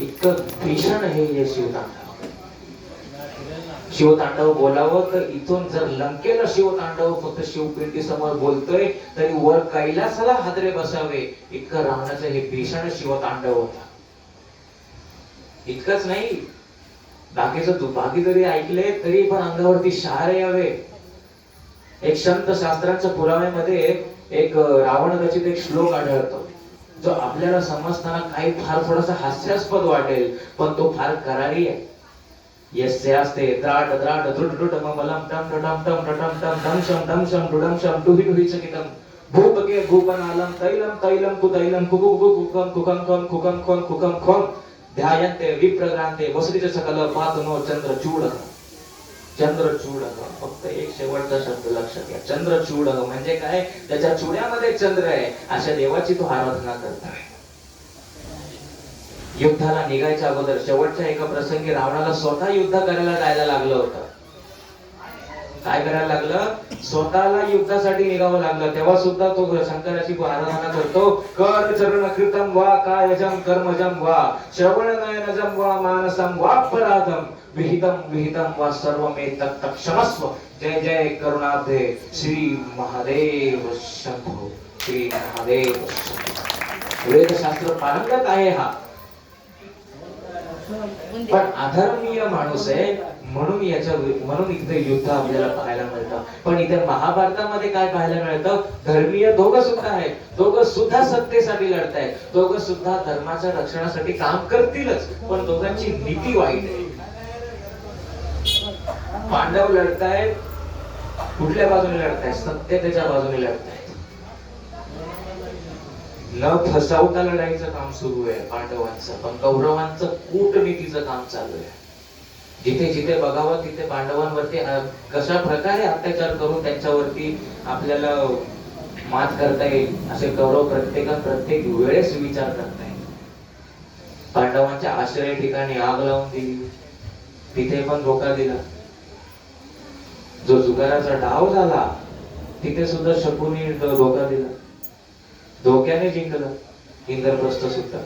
इतकं भीषण हे शिवतांडव. शिवतांडव बोलावं तर इथून जर लंकेला शिवतांडव फक्त शिवपिंडी समोर बोलतोय तरी वर कैलासाला हादरे बसावे इतकं रावणाचं हे भीषण शिवतांडव होतं. इतकंच नाही, बाकी जरी ऐकले तरी पण अंगावरती शहारे यावे. एक संत शास्त्रांच्या पुराव्यामध्ये एक रावण रचित एक श्लोक आढळतो जो आपल्याला समजताना काही फार थोडासा हास्यास्पद वाटेल, पण तो फार करारी आहे. यस्यास्ते द्राट द्राट द्रुट द्रुट ममलम टम टम टम टम टम धम शम धम शम डुडम शम टुहि टुहि चकितम भूपके भूपनालम तैलम तैलम कुतैलम कुकु कुकम कुकम खम कुकम खम कुकम खम ध्यायन्ते विप्रग्रांते वसतिच सकल पातनो चंद्रचूड. चंद्रचूड, फक्त एक शेवटचा शब्द लक्षात घ्या. चंद्रचूड म्हणजे काय? त्याच्या चुड्यामध्ये चंद्र आहे अशा देवाची तो आराधना करतोय. युद्धाला निघायच्या अगोदर शेवटच्या एका प्रसंगी रावणाला स्वतः युद्ध करायला जायला लागलं होतं. काय करायला लागलं? स्वतःला युद्धासाठी निघावं लागलं. तेव्हा सुद्धा तो शंकराची आराधना करतो. कर चरण कृतम वा कायजम कर्मजम वा श्रवण नयनजम वा मानसम वापराधम विहितम विहितम वा सर्वमे तत् क्षमस्व. जय जय करुणाब्धे श्री महादेव शंभो. श्री महादेव शंभो. वेदशास्त्र पारंगत आहे हा, पण अधर्मीय माणूस आहे म्हणून इथे युद्ध आपल्याला पाहायला मिळतं. पण इथे महाभारतामध्ये काय पाहायला मिळतं? धर्मीय दोघं सुद्धा आहेत, दोघं सुद्धा सत्तेसाठी लढतायत, दोघं सुद्धा धर्माच्या रक्षणासाठी काम करतीलच, पण दोघांची नीती वाईट आहे. पांडव लढतायत, कुठल्या बाजूने लढतायत? सत्यतेच्या बाजूने लढतायत. न फसवता लढाईचं काम सुरू आहे पांडवांचं, पण कौरवांचं कूटनीतीचं काम चालू आहे. जिथे जिथे बघावं तिथे पांडवांवरती कशा प्रकारे अत्याचार करून त्यांच्यावरती आपल्याला मात करता येईल असे कौरव प्रत्येक वेळेस विचार करतायत. पांडवांच्या आश्रय ठिकाणी आग लावून दिली, तिथे पण धोका दिला. जो जुगाराचा डाव झाला तिथे सुद्धा शकुनी धोका दिला, धोक्याने जिंकलं इंद्रप्रस्थ सुद्धा.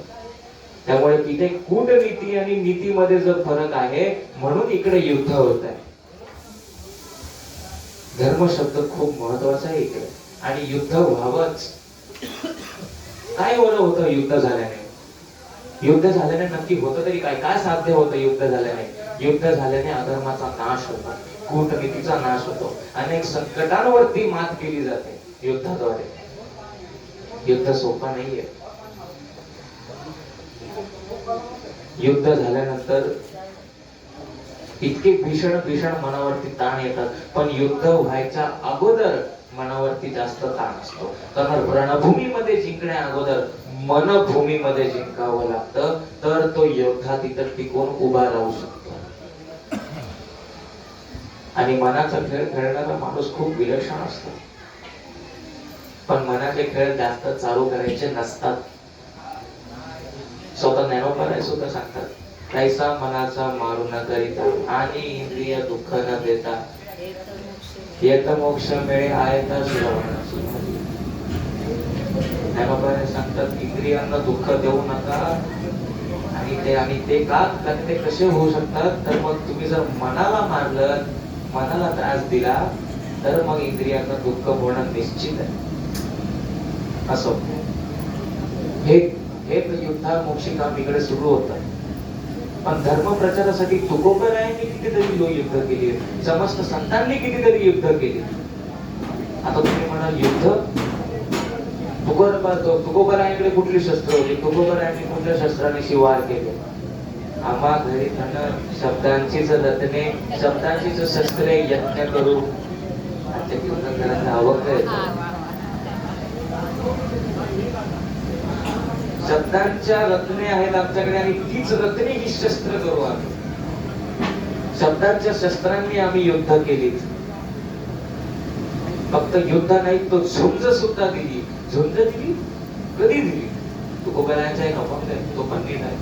त्यामुळे तिथे कूटनीती आणि नीतीमध्ये जर फरक आहे म्हणून इकडे युद्ध होत आहे. धर्म शब्द खूप महत्वाचा आहे इकडे, आणि युद्ध व्हावंच. काय होतं युद्ध झाल्याने? युद्ध झाल्याने नक्की होतं तरी काय? काय साध्य होतं युद्ध झाल्याने? युद्ध झाल्याने अधर्माचा नाश होतो, कूटनीतीचा नाश होतो, अनेक संकटांवरती मात केली जाते युद्धाद्वारे. युद्ध सोपा नाहीये. युद्ध झाल्यानंतर इतके भीषण मनावरती ताण येतात, पण युद्ध व्हायच्या अगोदर मनावरती जास्त ताण असतो. कारण रणभूमीमध्ये जिंकण्या अगोदर मनभूमीमध्ये जिंकावं लागतं, तर तो योद्धा तिथं टिकून उभा राहू शकतो. आणि मनाचा खेळ खेळणारा माणूस खूप विलक्षण असतो, पण मनाचे खेळ जास्त चालू करायचे नसतात. स्वतः ज्ञानोबा सुद्धा सांगतात, कैसा मनाचा मारू न करिता आणि इंद्रिय दुःख न देता येत मोक्ष मिळे आयता श्रवण. ज्ञानोबा सांगतात, इंद्रियांना दुःख देऊ नका. आणि ते का ते कसे होऊ शकतात? तर मग तुम्ही जर मनाला मारलं, मनाला त्रास दिला, तर मग इंद्रियांना दुःख होणं निश्चित आहे. असं हे युद्धामुक्षी काम इकडे सुरू होतं. पण धर्म प्रचारासाठी तुकोबरायांनी कितीतरी युद्ध केली, समस्त संतांनी कितीतरी युद्ध केली. आता तुम्ही म्हणाल युद्ध, तुकोबरायांकडे कुठली शस्त्र होती? तुकोबरायांनी कुठल्या शस्त्राने शिवार केले? आम्हा घरी शब्दांचीच रत्ने, शब्दांचीच शस्त्रे यज्ञ करू. आजच्या कीर्तनकारांना आवडत आहे. शब्दांच्या रत्ने आहेत आमच्याकडे, आणि तीच रत्ने ही शस्त्र करू आम्ही. शब्दांच्या शस्त्रांनी आम्ही युद्ध केली. फक्त युद्ध नाही, तो झुंज सुद्धा दिली. झुंज दिली कधी दिली? तुकोबरायांचा एक अभंग आहे, तो पण नीट आहे.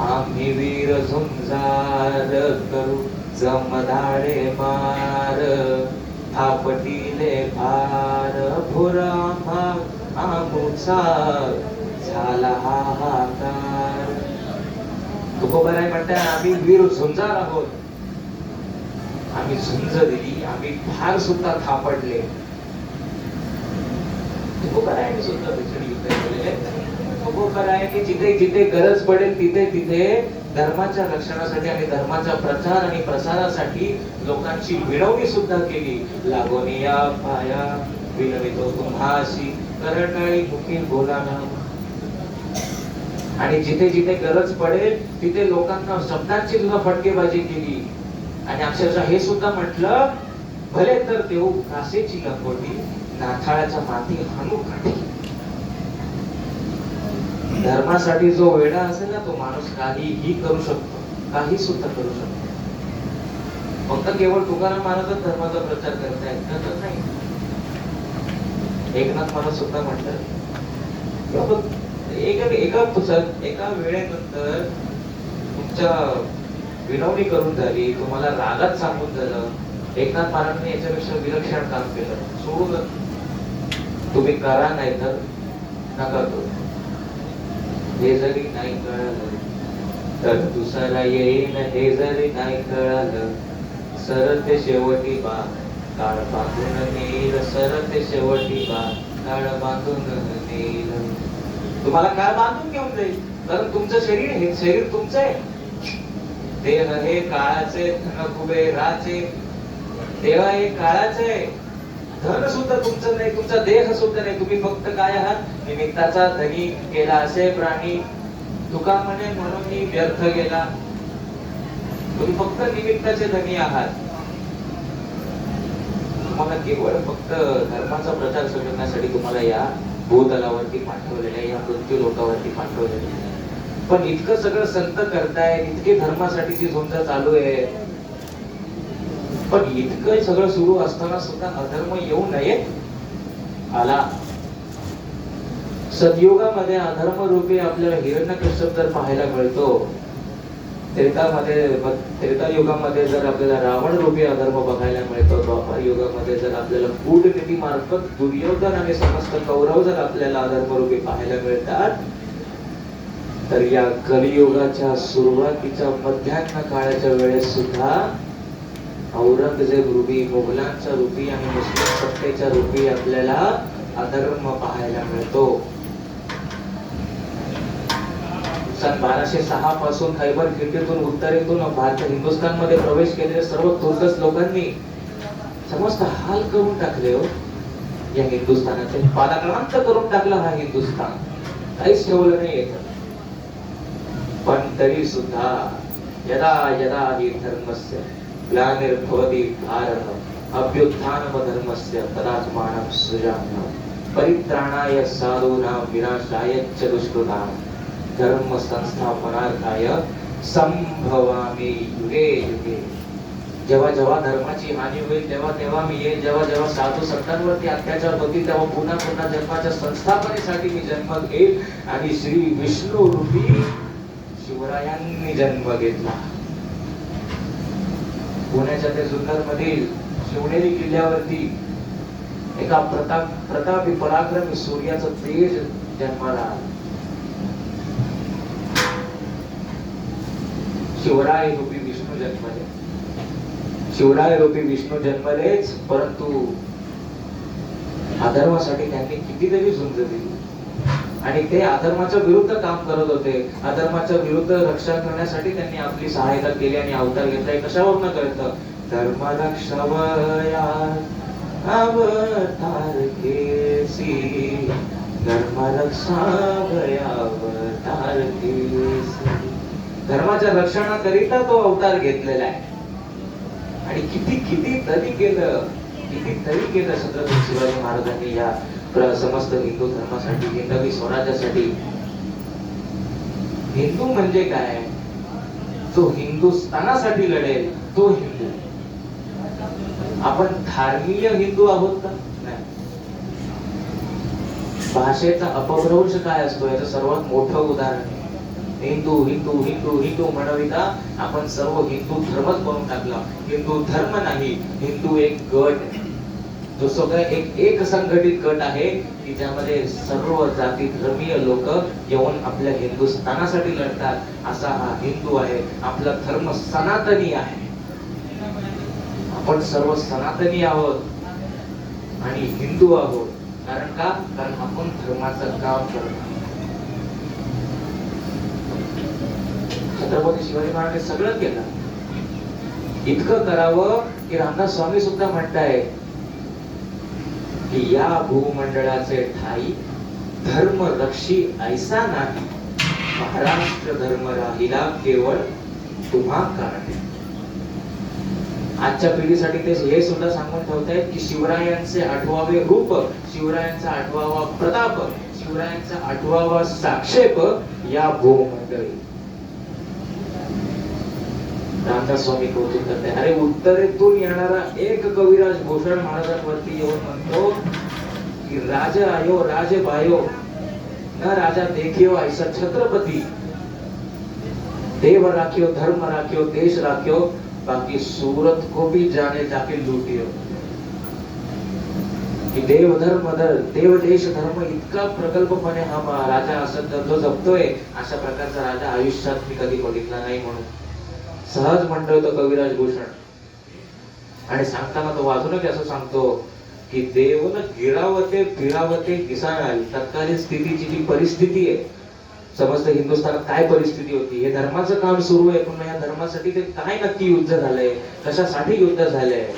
आम्ही वीर झुंजार करू जमदाडे मार, थापटीले भार भुरामा आमुचा झाला हाहाकार. तुकोबराय म्हणतात, आम्ही वीर झुंजार आहोत, आम्ही झुंज दिली, आम्ही भार सुद्धा थापडले. तुकोबरायांनी सुद्धा भीषण युद्ध केलेले. तुकोबरायांनी जिथे जिथे गरज पडेल तिथे तिथे धर्माच्या रक्षणासाठी आणि धर्माच्या प्रचार आणि प्रसारासाठी लोकांची विनवणी सुद्धा केली. लागोनिया पाया विनवितो तुम्हाशी, करटाळी मुखी बोलाना. आणि जिथे जिथे गरज पडेल तिथे लोकांना शब्दांची सुद्धा फटकेबाजी केली. आणि अक्षरशः हे सुद्धा म्हटलं, भले तर देऊ कासेची लंगोटी, नाथाळाच्या माती हाणू काठी. धर्मासाठी जो वेडा असेल ना, तो माणूस काहीही करू शकतो, काही सुद्धा करू शकतो. फक्त केवळ तुकाराम महाराजच धर्माचा प्रचार करतायत तर नाही. एकनाथ महाराज सुद्धा म्हणतात, एका वेळेनंतर तुमच्या विनवणी करून झाली, तुम्हाला रागात सांगून झालं, एकनाथ महाराजांनी याच्यापेक्षा विलक्षण काम केलं. सोडून तुम्ही करा, नाही तर नका करू. हे जरी नाही कळालं तर दुसरा येईन, हे जरी नाही कळालं सरळ ते शेवटी बा काळ बांधून नेईल, सरळ ते शेवटी बा काळ बांधून नेईल. तुम्हाला काळ बांधून घेऊन जाईल, कारण तुमचं शरीर, हे शरीर तुमचं आहे. देह हे काळाचे, धन कुबेराचे. देह हे काळाचे, धन सुद्धा तुमचं नाही, तुमचा देह सुद्धा नाही. तुम्ही फक्त काय आहात? निमित्ताचा धनी केला असे प्राणी. तुका म्हणे म्हणून मी व्यर्थ गेला. तुम्ही फक्त निमित्ताचे धनी आहात. तुम्हाला केवळ फक्त धर्माचा प्रचार करण्यासाठी तुम्हाला या भूतलावरती पाठवलेलं आहे, या मृत्यू लोकावरती पाठवलेलं आहे. पण इतकं सगळं संत करताय, इतके धर्मासाठीची झुंज चालू आहे, पण इतकं सगळं सुरू असताना सुद्धा अधर्म येऊ नये आला. सतयुगामध्ये अधर्म रूपी आपल्याला हिरण्यकश्यप जर पाहायला मिळतो, त्रेता युगामध्ये जर आपल्याला रावण रूपी अधर्म बघायला मिळतो, द्वापार युगामध्ये जर आपल्याला कूटनीती मार्फत दुर्योधन आणि समस्त कौरव जर आपल्याला अधर्म रूपी पाहायला मिळतात, तर या कलियुगाच्या सुरुवातीच्या मध्यान्ह काळाच्या वेळेस सुद्धा औरंगजेब रूपी, मुघलांच्या रूपी आणि मुस्लिम सत्तेच्या रूपी आपल्याला अधर्म पाहायला मिळतो. सन 1206 पासून खैबर खिंडीतून उत्तरेतून भारत हिंदुस्थान मध्ये प्रवेश केलेल्या सर्व तुर्कस लोकांनी समस्त हाल करून टाकले हो या हिंदुस्थानाचे. पादाक्रांत करून टाकला हा हिंदुस्थान, काहीच ठेवलं नाही येत. पण तरी सुद्धा यदा यदा हि धर्मस्य ग्लानिर्भवति भारत अभ्युत्थानम धर्मस्य तदात्मानं सृजाम्यहम् परित्राणाय साधूनां विनाशाय च दुष्कृतां धर्म संस्थापनार्थाय संभवामि युगे युगे. जेव्हा जेव्हा धर्माची हानी होईल तेव्हा तेव्हा मी येईल. जेव्हा जेव्हा साधू संतांवरती अत्याचार होतील तेव्हा पुन्हा पुन्हा जन्माच्या संस्थापनेसाठी मी जन्म घेईल. आणि श्री विष्णू रूपी शिवरायांनी जन्म घेतला. पुण्याच्या ते जुन्नर मधील शिवनेरी किल्ल्यावरती एका प्रतापी पराक्रमी सूर्याचं तेज जन्माला आलं. शिवराय रूपी विष्णू जन्मले. शिवराय रूपी विष्णू जन्मलेच, परंतु अधर्मासाठी त्यांनी कितीतरी झुंज दिली आणि ते अधर्माच्या विरुद्ध काम करत होते. अधर्माच्या विरुद्ध रक्षा करण्यासाठी त्यांनी आपली सहायता केली आणि अवतार घेतलाय. कशावरून कळतं? धर्म रक्षावया अवतार केसी, धर्म रक्षावया अवतार केसी. धर्माच्या रक्षणाकरिता तो अवतार घेतलेला आहे. आणि किती तरी केलं छत्रपती शिवाजी महाराजांनी या समस्त हिंदू धर्मासाठी, हिंदवी स्वराज्यासाठी. हिंदू म्हणजे काय? जो हिंदुस्थानासाठी लढेल तो हिंदू. आपण धार्मीय हिंदू आहोत का? नाही. भाषेचा अपभ्रंश काय असतो याचं सर्वात मोठं उदाहरण आहे. हिंदू हिंदू हिंदू हिंदू म्हणविता आपण सर्व हिंदू धर्मच बनवून टाकला. हिंदू धर्म नाही, हिंदू एक गट, जो सगळं एक संघटित गट आहे की ज्यामध्ये सर्व जाती धर्मीय लोक येऊन आपल्या हिंदुस्थानासाठी लढतात. असा हा हिंदू आहे. आपला धर्म सनातनी आहे. आपण सर्व सनातनी आहोत आणि हिंदू आहोत. कारण का? कारण आपण धर्माचं काम करतो. छत्रपती शिवाजी महाराजांनी सगळं केलं. इतकं करावं की रामदास स्वामी सुद्धा म्हणताय की या भूमंडळाचे ठाई धर्म रक्षी ऐसा नाही, महाराष्ट्र धर्म राहिला केवळ तुम्हा कारणे. आजच्या पिढीसाठी ते हे सुद्धा सांगून ठेवतायत की शिवरायांचे 8वावे रूप, शिवरायांचा 8वावा प्रताप, शिवरायांचा 8वावा साक्षेप या भूमंडळी. रामदास स्वामी कौतुक करते. अरे उत्तरेतून येणारा एक कविराज भूषण महाराजांवरती येऊन म्हणतो की राज आयो राज बायो न राजा देखियो ऐसा छत्रपति, देव राखियो धर्म राखियो देश राखियो, बाकी सूरत को भी जाने जाके लूटियो. की देव धर्म देव देश धर्म इतका प्रकल्पपणे हा राजा असं जो जपतोय, अशा प्रकारचा राजा आयुष्यात मी कधी बघितला नाही. म्हणून सहज म्हणतोय तो कविराज भूषण. आणि सांगताना तो वाचून की असं सांगतो की देवन गिरावते फिरावते दिसानाल. तत्कालीन स्थितीची जी परिस्थिती आहे, समस्त हिंदुस्थानात काय परिस्थिती होती, हे धर्माचं काम सुरू आहे, पण या धर्मासाठी ते काय नक्की युद्ध झालंय, कशासाठी युद्ध झालंय,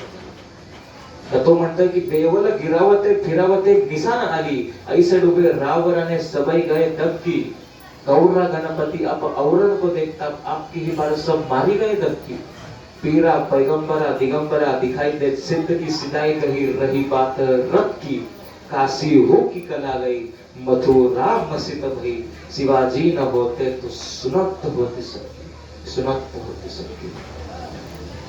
तर तो म्हणतोय की देवल गिरावते फिरावते दिसाना आली, ऐसे डुबे रावराने सबई गए दबकी, गौरा गणपति अब औरन को देखता आपकी ही बार सब मारी गए दबकी, पीरा पैगंबरा दिगंबरा दिखाई दे सिद्ध की सिदाई कही रही बात रब की, काशी हो की कला गई मथुरा मस्जिद भई, शिवाजी न होते तो सुनत होती सबकी.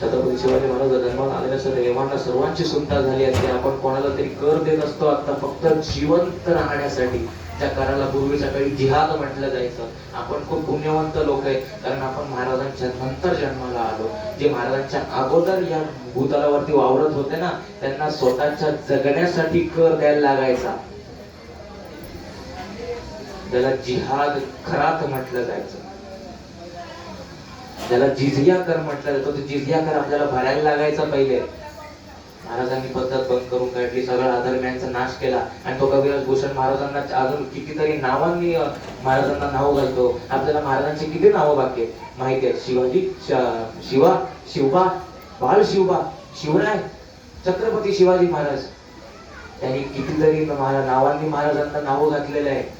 छत्रपती शिवाजी महाराज जन्माला आलेल्या देवांना सर्वांची सुनता झाली असते. आपण कोणाला तरी कर देत असतो आता फक्त जिवंत राहण्यासाठी. त्या कराला पूर्वीच्या काळी जिहाद म्हटलं जायचं. आपण खूप पुण्यवंत लोक आहे, कारण आपण महाराजांच्या नंतर जन्माला आलो. जे महाराजांच्या अगोदर या भूतलावरती वावरत होते ना, त्यांना स्वतःच्या जगण्यासाठी कर द्यायला लागायचा. त्याला जिहाद खरात म्हटलं जायचं, त्याला जिझिया कर म्हटलं जातं. तो जिझिया कर आपल्याला भरायला लागायचा पहिले. महाराजांनी पद्धत बंद करून काढली, सगळा अधर्म्यांचा नाश केला. आणि तो कविराज भूषण महाराजांना अजून कितीतरी नावांनी महाराजांना नाव घालतो. आपल्याला महाराजांची किती नावं बाकी आहेत माहिती आहेत. शिवाजी, शिवा, शिवबा, बाळ शिवबा, शिवराय, छत्रपती शिवाजी महाराज, त्यांनी कितीतरी नावांनी महाराजांना नावं घातलेले आहे.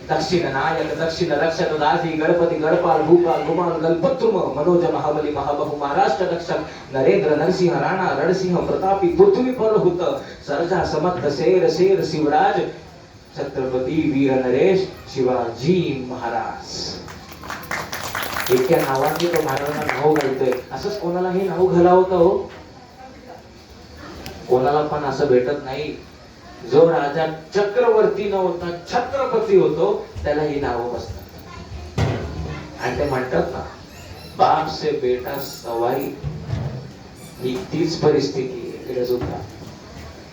दक्षिण नायक, दक्षिण रक्षक, दासी, गणपती, गणपाल, भूपाल, गुमाल, गल्पद्रुम, मनोज, महाबली, महाबहू, महाराष्ट्र रक्षक, नरेंद्र, नरसिंह, राणा, रणसिंह, प्रतापी, पृथ्वी पर हुत, सर्जा, समर्थ, शेर, शेर, शिवराज, छत्रपती वीर नरेश शिवाजी महाराज. इतक्या नावांनी तो महाराजांना नाव घालतोय. असंच कोणालाही नाव घालावं का हो? कोणाला पण असं भेटत नाही. जो राजा चक्रवर्ती न होता छत्रपती होतो, त्याला ही नावं बसतात. आणि ते म्हणतात ना, बाप से बेटा सवाई, ही तीच परिस्थिती इकडे सुद्धा.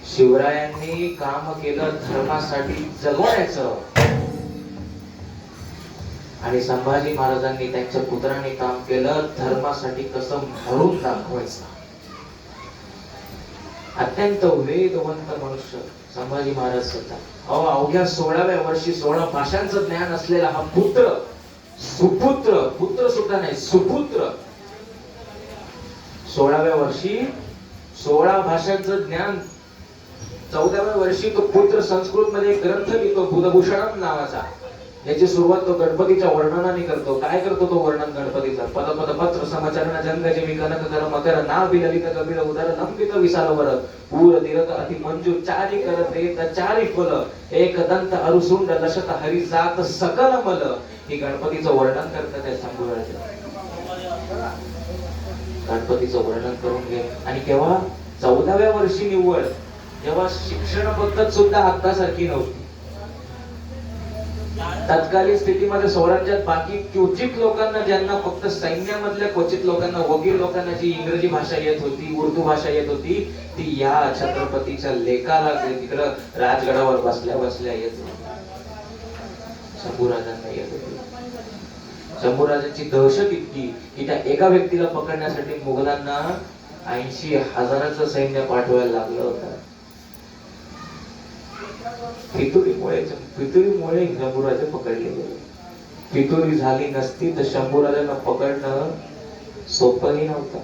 शिवरायांनी काम केलं धर्मासाठी जगवण्याचं, आणि संभाजी महाराजांनी त्यांच्या पुत्रांनी काम केलं धर्मासाठी कसं मरून दाखवायचं. अत्यंत वेदवंत मनुष्य संभाजी महाराज सुद्धा. अवघ्या 16व्या वर्षी 16 भाषांचं ज्ञान असलेला हा पुत्र, सुपुत्र, पुत्र सुद्धा नाही, सुपुत्र, 16व्या वर्षी 16 भाषांचं ज्ञान, 14व्या वर्षी तो पुत्र संस्कृत मध्ये एक ग्रंथ लिहितो बुधभूषणम नावाचा. याची सुरुवात तो गणपतीच्या वर्णनाने करतो. काय करतो तो वर्णन गणपतीचा? पद पद पत्र समचरण जंग जिमी कनक कर मकर नाभि ललित कबीर उदर लंबित विशाल वर पूर दीर्घ अति मंजू चारी कर देत चारी फल एक दंत अरुसुंड लशत हरी जात सकल मल. हे गणपतीचं वर्णन करतात त्या शंभूराजे. गणपतीचं वर्णन करून घे. आणि केव्हा? 14व्या वर्षी निव्वळ, जेव्हा शिक्षण पद्धत सुद्धा आतासारखी नव्हती. तत्कालीन स्थितीमध्ये स्वराज्यात बाकी क्वचित लोकांना, ज्यांना फक्त सैन्यामधल्या क्वचित लोकांना, वकील लोकांना जी इंग्रजी भाषा येत होती, उर्दू भाषा येत होती, ती या छत्रपतीच्या लेखाला तिकडं राजगडावर बसल्या बसल्या येत होती. शंभूराजांना येत होती. शंभूराजांची दहशत इतकी की त्या एका व्यक्तीला पकडण्यासाठी मुघलांना 80,000चं सैन्य पाठवायला लागलं होतं. फितुरीमुळे शंभूराजे पकडले गेले. फितुरी झाली नसती तर शंभूराजांना पकडणं सोपंही नव्हतं.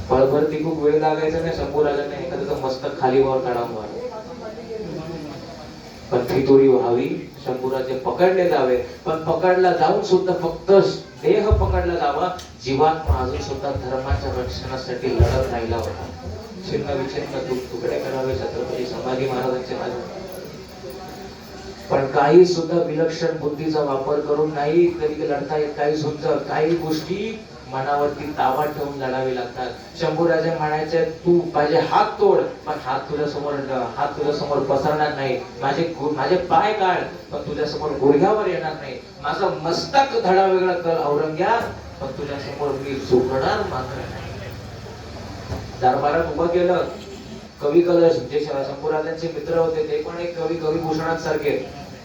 पळभर ती खूप वेळ लागायचा नाही शंभूराजांना एखाद्याचं मस्तक खाली वर काढावं. पण फितुरी व्हावी, शंभूराजे पकडले जावे. पण पकडला जाऊन सुद्धा फक्त देह पकडला जावा, जीवात्मा अजून सुद्धा धर्माच्या रक्षणासाठी लढत राहिला होता. छिन्न विछिन्न तुकडे करावे छत्रपती संभाजी महाराजांचे माझे. पण काही सुद्धा विलक्षण बुद्धीचा वापर करून नाही, कधी लढता येत काही सुद्धा काही गोष्टी मनावरती ताबा ठेवून लढावे लागतात. शंभूराजे म्हणायचे तू माझे हात तोड, पण हात तुझ्या समोर पसरणार नाही. माझे पाय काढ, पण तुझ्या समोर गुडघ्यावर येणार नाही. माझं मस्तक धडा वेगळा कर औरंग्या, पण तुझ्या समोर मी झुकणार मात्र नाही. दरबारात उभं केलं. कवी कलश जे शंभूराजांचे मित्र होते ते पण एक कविभूषणांसारखे.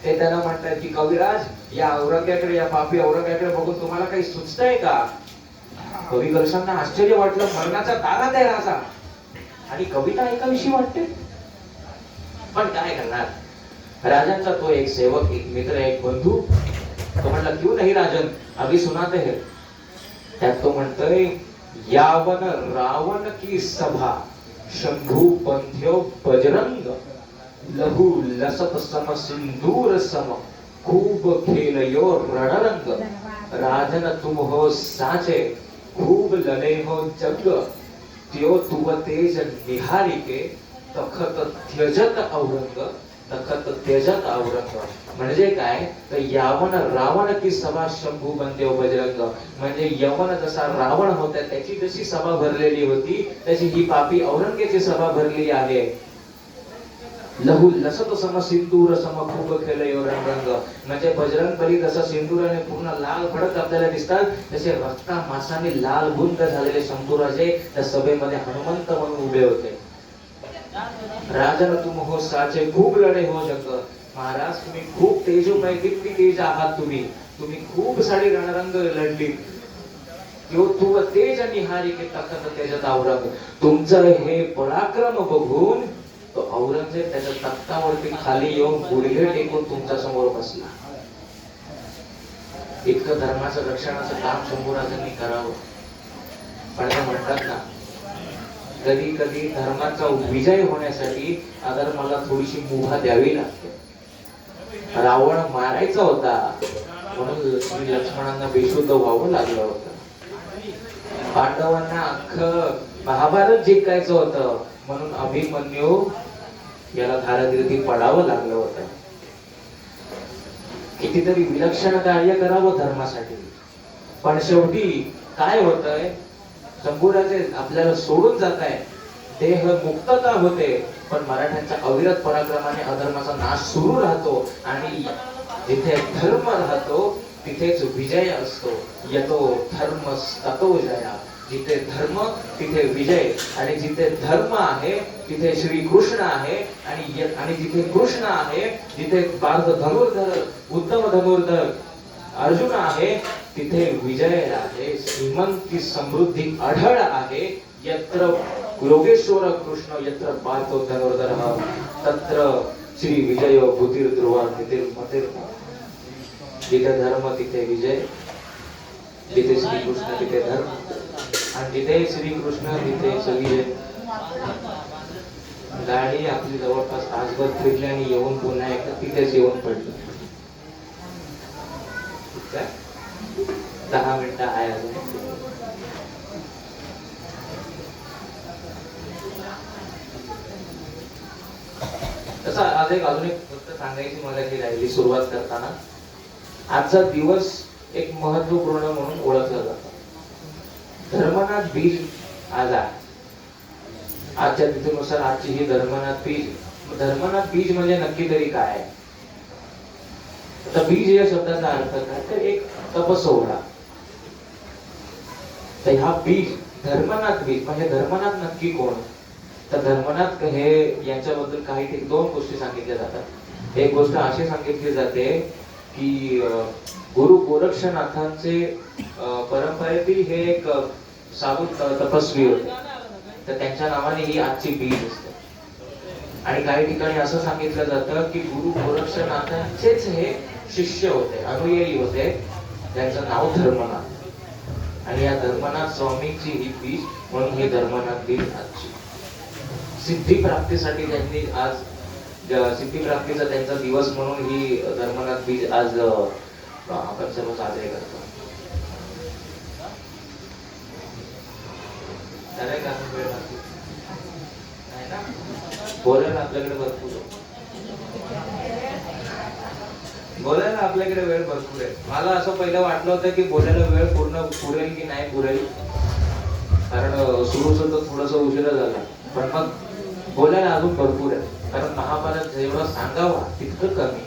ते त्यांना म्हणतात की कविराज, या औरंग्याकडे, या पापी औरंग्याकडे बघून तुम्हाला काही सुचतंय का? कवी कलशांना आश्चर्य वाटलं. मरणाचा दारात आहे राजा आणि कविता ऐकाविषयी वाटते, पण काय करणार? राजांचा तो एक सेवक, एक मित्र, एक बंधू, तो म्हणला क्यों नहीं राजन, अभी सुनाते हैं. त्यात तो म्हणतोय, यावन रावण की सभा, शंभू बंध्यो बजरंग, लहू लसत सम सिंदूर सम, खूब खेलयो रणरंग. राजन तुम हो साचे, खूब लढे हो जग, त्यो तुम तेज निहारिके, तखत त्यजत औरंग, तखत त्यजत औरंग. म्हणजे काय तर यावन रावण की सभा, शंभू बंदेव बजरंग. म्हणजे यवन जसा रावण होता त्याची जशी सभा भरलेली होती, तशी ही पापी औरंगजेची सभा भरलेली आहे. लहू लसत सम सिंदूर सम, खूप खेलयो रणरंग. म्हणजे बजरंग बली जसा सिंदूराने पूर्ण लाल भडक आपल्याला दिसतात, तसे रक्ता मासाने लाल गुंद झालेले शंभूराजे त्या सभेमध्ये हनुमंत म्हणून उभे होते. राजन तुम हो साचे, खूप लढे हो जग. महाराज तुम्ही खूप तेजोमय, किती तेज आहात तुम्ही खूप सारी रणरंग लढली. यो तू तेज निहारी के तखत तेजत औरंग. तुमचं हे पराक्रम बघून तो औरंगजेब त्याच्या तख्तावरती खाली येऊन गुडघे टेकून तुमच्या समोर बसला. इतकं धर्माचं रक्षणाचं काम शंभूराजांनी करावं. पण ते म्हणतात ना, कधी कधी धर्माचा विजय होण्यासाठी अधर्माला थोडीशी मुभा द्यावी लागते. रावण मारायचा होता म्हणून श्री लक्ष्मणांना बेशुद्ध व्हावं लागलं होतं. पांडवांना अख्खं महाभारत जिंकायचं होतं म्हणून अभिमन्यू याला धारातीर्थी पडावं लागलं होतं. कितीतरी विलक्षण कार्य करावं धर्मासाठी, पण शेवटी काय होतंय, शंभूराजे आपल्याला सोडून जात आहे. देह मुक्तता होते, पण मराठ्यांच्या अविरत पराक्रमाने अधर्माचा नाश सुरू राहतो आणि जिथे धर्म राहतो तिथेच विजय असतो. यतो धर्म ततो जया. जिथे धर्म तिथे विजय, आणि जिथे धर्म आहे तिथे श्री कृष्ण आहे, आणि जिथे कृष्ण आहे तिथे पार्थ धनुर्धर, उत्तम धनुर्धर अर्जुन आहे, तिथे विजय आहे. श्रीमंती समृद्धी अढळ आहे. यत्र योगेश्वर कृष्ण यत्र पार्थो धनुर्धर, तत्र श्री विजय बुद्धिर ध्रुवा नितीर मतिर्. जिथे धर्म तिथे विजय, जिथे श्री कृष्ण तिथे धर्म, आणि जिथे श्री कृष्ण तिथे विजय. गाडी आपली जवळपास तासभर फिरली आणि येऊन पुन्हा एकदा तिथेच येऊन पडली. 10 मिनिटं आहे अजून. तसा आज एक अजून एक गोष्ट सांगायची मला की राहिली सुरुवात करताना. आजचा दिवस एक महत्वपूर्ण म्हणून ओळखला जातो. धर्मनाथ बीज आज आहे. आजच्या तिथीनुसार आजची ही धर्मनाथ बीज. धर्मनाथ बीज म्हणजे नक्की तरी काय आहे? आता बीज या शब्दाचा अर्थ काय, तर एक तपसोहळा. तर हा बीज धर्मनाथ बीज म्हणजे धर्मनाथ नक्की कोण? तर धर्मनाथ हे यांच्याबद्दल काही दोन गोष्टी सांगितल्या जातात. एक गोष्ट अशी सांगितली जाते की गुरु गोरक्षनाथांचे परंपरेतील हे एक साधू तपस्वी होते, तर त्यांच्या नावाने ही आजची बीज असते. आणि काही ठिकाणी असं सांगितलं जातं की गुरु गोरक्षनाथांचेच हे शिष्य होते, अनुयायी होते, त्यांचं नाव धर्मनाथ. आणि या धर्मनाथ स्वामींची ही बीज म्हणून ही धर्मनाथ बीज आजची. सिद्धी प्राप्तीसाठी त्यांनी आज सिद्धी प्राप्तीचा त्यांचा दिवस म्हणून ही धर्मनाथ बीज आज आपण सर्व साजरे करतो. बोलायला आपल्याकडे भरपूर बोलायला आपल्याकडे वेळ भरपूर आहे. मला असं पहिलं वाटलं होतं की बोलायला वेळ पूर्ण पुरेल की नाही पुरेल, कारण सुरूच होतं थोडस उशिरा झाला, पण मग बोलायला अजून भरपूर आहे. कारण महाभारत जेवढं सांगावा तितकं कमी.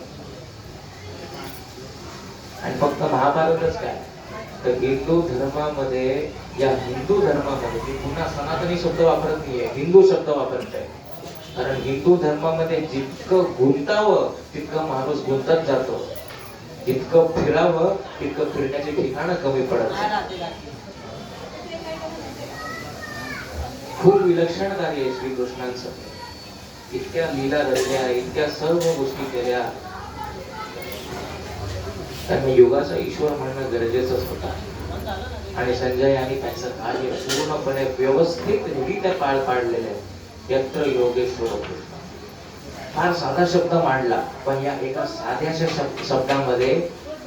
आणि फक्त महाभारतच काय तर हिंदू धर्मामध्ये, या हिंदू धर्मामध्ये मी पुन्हा सनातनी शब्द वापरत नाहीये, हिंदू शब्द वापरत आहे. कारण हिंदू धर्मामध्ये जितकं गुंतावं तितकं माणूस गुंतत जातो, जितकं फिरावं तितकं फिरण्याची ठिकाणं कमी पडत. खूप विलक्षण कार्य आहे श्रीकृष्णांचं. इतक्या लीला रचल्या, इतक्या सर्व गोष्टी केल्या. त्यांनी युगाचा ईश्वर म्हणणं गरजेचंच होतं. आणि संजय यांनी त्यांचं कार्य पूर्णपणे व्यवस्थितरित्या पार पाडलेलं आहे. यत्र योगेश्वर कृष्ण. फार साधा शब्द मांडला, पण या एका साध्याशा शब्दामध्ये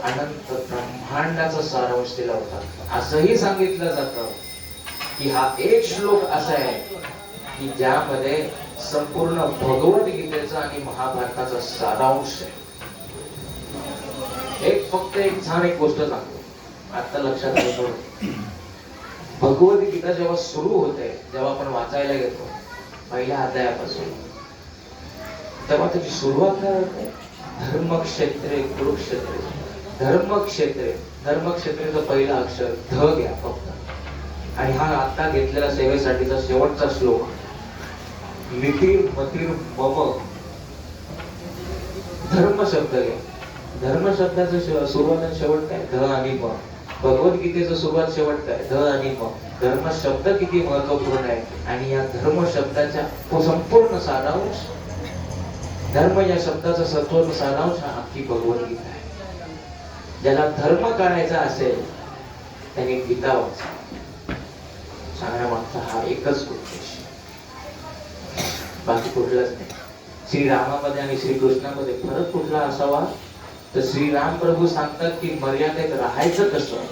अनंत ब्रह्मांडाचा सारांश दिला होता. असंही सांगितलं जातं की हा एक श्लोक असा आहे की ज्यामध्ये संपूर्ण भगवद्गीतेचा आणि महाभारताचा सारांश आहे. फक्त एक छान एक गोष्ट सांगतो, आता लक्षात येतो. भगवद्गीता जेव्हा सुरू होते, जेव्हा आपण वाचायला घेतो पहिल्या अध्यायापासून, तेव्हा त्याची सुरुवात काय होते? धर्मक्षेत्रे कुरुक्षेत्रे. धर्मक्षेत्रे, धर्मक्षेत्रेचं पहिलं अक्षर ध घ्या फक्त. आणि हा आता घेतलेला सेवेसाठीचा शेवटचा श्लोक, लिटीर मतीर मम. धर्म शब्द घ्या. धर्म शब्दाचं सुरुवात आणि शेवट काय? ध आणि म. भगवद्गीतेचं सुरुवात शेवट काय? ध आणि म. धर्म शब्द किती महत्वपूर्ण आहे. आणि या धर्म शब्दाच्या संपूर्ण सारांश, धर्म या शब्दाचा संपूर्ण सारांश हा अख्खी भगवद्गीता आहे. ज्याला धर्म काढायचा असेल त्याने गीता वाचा. सांगण्यामागचा हा एकच उद्देश, बाकी कुठलाच नाही. श्रीरामामध्ये आणि श्रीकृष्णामध्ये फरक कुठला असावा तर श्रीराम प्रभू सांगतात की मर्यादेत राहायचं कसं,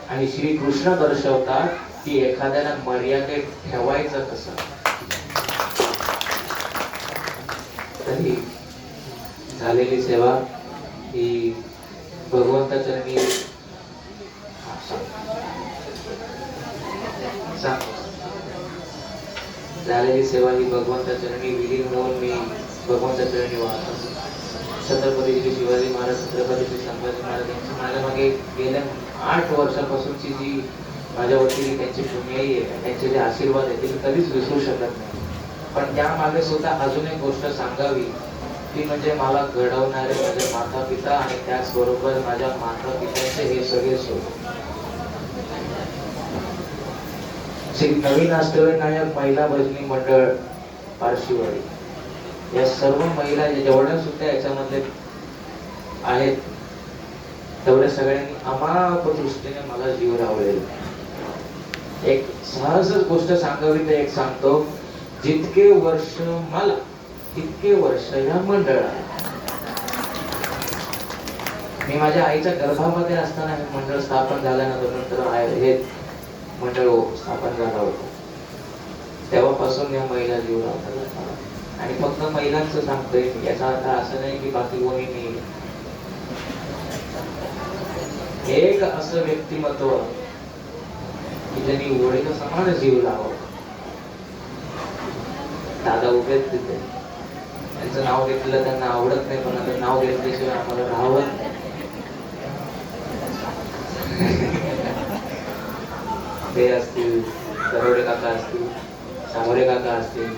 आणि श्रीकृष्ण दर्शवतात की एखाद्याला मर्यादेत ठेवायचं कसं. तरी झालेली सेवा ही भगवंताचरणी झालेली सेवा ही भगवंताचरणी विलीन होऊन मी भगवंताचरणी वाहतो. छत्रपती श्री शिवाजी महाराज, छत्रपती श्री संभाजी महाराज यांची माझ्या मागे गेल्या 8 वर्षापासूनची जी माझ्या वतीने त्यांची पुण्याई आहे, त्यांचे जे आशीर्वाद आहे ते मी कधीच विसरू शकत नाही. पण त्या मागे सुद्धा अजून एक गोष्ट सांगावी, ती म्हणजे मला घडवणारे माझे माता पिता आणि त्याचबरोबर माझ्या माता पित्यांचे हे सगळे सोबत. श्री नवीन अष्टविनायक महिला भजनी मंडळ पारशीवाडी, या सर्व महिला जेवढ्या सुद्धा याच्यामध्ये आहेत तेवढ्या सगळ्यांनी अमाप दृष्टीने मला जीव लावलेला. एक सहजच गोष्ट सांगावी तर एक सांगतो, जितके वर्ष मला तितके वर्ष या मंडळाला. मी माझ्या आईच्या गर्भामध्ये असताना हे मंडळ स्थापन झाल्यानंतर हे मंडळ स्थापन झालं होतं. तेव्हापासून या महिला जीव लावतात. आणि फक्त महिलांचं सांगतोय, याचा अर्थ असं नाही की बाकी कोणी नाही. एक असं व्यक्तिमत्व की ज्यांनी वडील समान जीव लावा. दादा उभेच तिथे, त्यांचं नाव घेतलं त्यांना आवडत नाही, पण आता नाव घेतल्याशिवाय आम्हाला राहावं. ते असतील, दरोडे काका असतील, सामोरे काका असतील,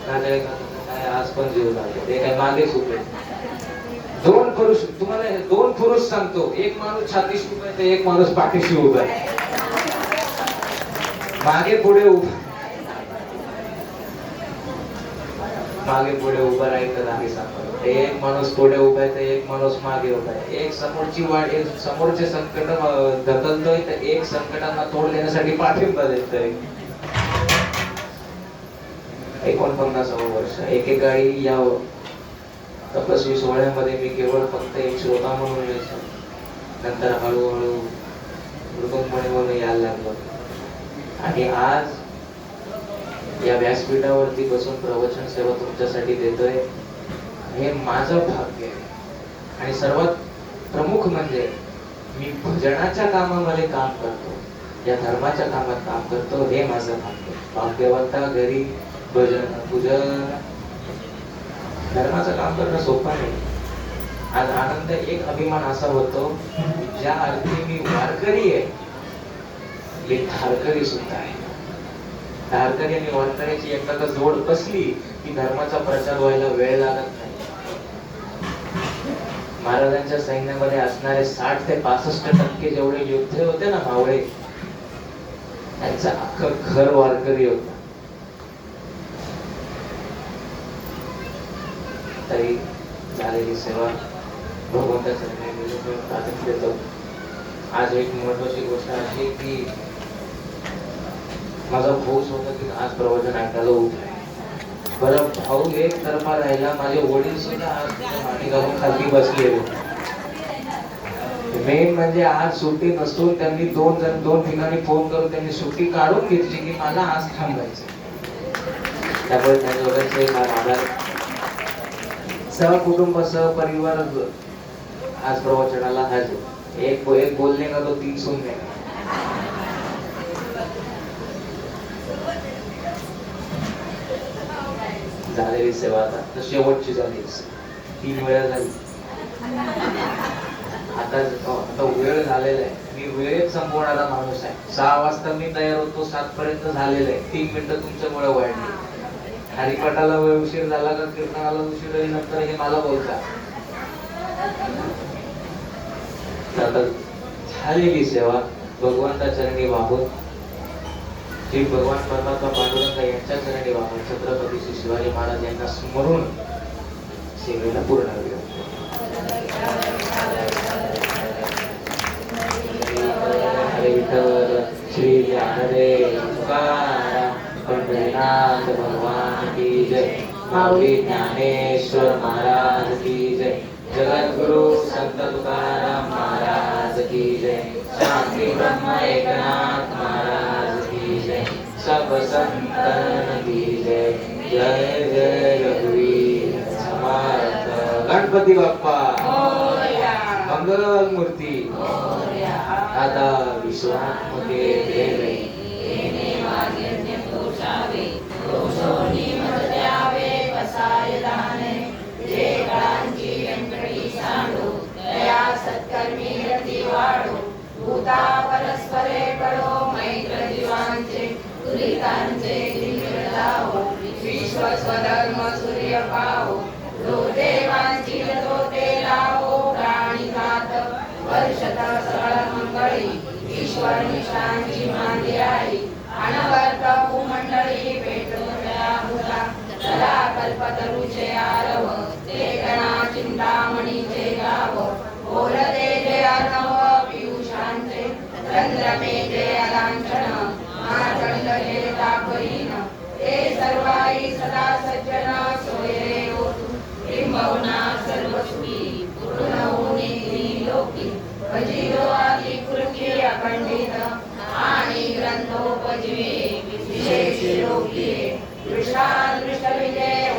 राजा काका काय आज पण जीव लागले. ते काय मागेच उभे. 2 पुरुष, तुम्हाला 2 पुरुष सांगतो, एक माणूस छातीशी उभा आहे तर एक माणूस पाठीशी उभा आहे. मागे पुढे उभा, मागे पुढे उभा राहायचं नाही सांगतो. एक माणूस पुढे उभा आहे तर एक माणूस मागे उभा आहे. एक समोरची वाट, एक समोरचे संकट ढकलतोय तर एक संकटांना तोड देण्यासाठी पाठिंबा देतोय. 49वे वर्ष एकेकाळी या तपस्वी सोहळ्यामध्ये मी केवळ फक्त एक श्रोता म्हणून यायचो. नंतर हळूहळू मृदुंगपणे म्हणून यायला लागलो. आणि आज या व्यासपीठावरती बसून प्रवचन सेवा तुमच्यासाठी देतोय, हे माझं भाग्य आहे. आणि सर्वात प्रमुख म्हणजे मी भजनाच्या कामामध्ये काम करतो, या धर्माच्या कामात काम करतो, हे माझं भाग्य. भाग्यवंता घरी भजन पूजन. धर्माचं काम करणं सोपं नाही. आज आनंद एक अभिमान असा होतो, ज्या अर्थी मी वारकरी आहे, मी धारकरी सुद्धा आहे. धारकरी आणि वारकऱ्याची एकदा जोड बसली की धर्माचा प्रचार व्हायला वेळ लागत नाही. महाराजांच्या सैन्यामध्ये असणारे 60 ते 65% जेवढे योद्धे होते ना मावळे, त्यांचं अख्खं घर वारकरी होत. तरी झालेली सेवा भगवंताच्या प्राधान्य देतो. आज एक महत्वाची गोष्ट अशी की माझा भाऊ होता की आज प्रवचन ऐकायला उठलाय. बरं, भाऊ एक तर्फा राहिला, माझे वडील सुद्धा आज माटी घालून खाली बसले. मेन म्हणजे आज सुट्टी नसून त्यांनी दोन ठिकाणी फोन करून त्यांनी सुट्टी काढून घेतली की मला आज थांबायचं. त्यामुळे त्या दोघांचे आभार. सहकुटुंब सहपरिवार आज प्रवचनाला हजर. एक बोलने का तो 3 सुनने का. झालेली सेवा आता शेवटची झाली, 3 वेळा झाली. आता वेळ झालेला आहे. मी वेळेत संपवणारा माणूस आहे. 6 वाजता मी तयार होतो, 7 पर्यंत झालेलं आहे. 3 मिनिटं तुमच्यामुळे वाढली. हरिपाठाला उशीर झाला का कीर्तनाला उशीर होईल, नंतर हे मला बोलता. झालेली सेवा भगवंता चरणी वाहून, श्री भगवान परमात्मा पांडुरंग यांच्या चरणी वाहून छत्रपती श्री शिवाजी महाराज यांना स्मरून सेवेला पूर्ण होईल. हरे विठ्ठल श्री ज्ञानदेव तुकाराम पंढरीनाथ भगवान की जय. माऊली ज्ञानेश्वर महाराज की जय. जगद्गुरु संत तुकाराम महाराज की जय. शांती ब्रह्म एकनाथ महाराज की जय. सब संतन की जय. जय जय रघुवीर समर्थ. गणपती बाप्पा मंगल मूर्ती. आता विश्वात्मके देवे परस्परे पडो मैत्र जीवांचे दुरितांचे दिव्य विश्व स्वधर्म सूर्य पाहो. जो देवांची तो ते लावो प्राणी घात वर्षत सळ मंगळी ईश्वर निशांची मांदी आई. अनवर्त भूमंडळी भेटोया भूता सदा कल्पतरुचे आरव. ते गणा चिंतामणीचे गाव बोलते जे अर्णव पियुषांचे. चंद्रमे जे अलांछन माचंड जे तापहीन. ते सर्वाई सदा सज्जन सोयरे होतु. किंबहुना सर्व सुखी पूर्ण होणे लोकी. भजिरो आदि कृती अखंडित आणि ग्रंथोपजीवे विशेष लोकी. विशाल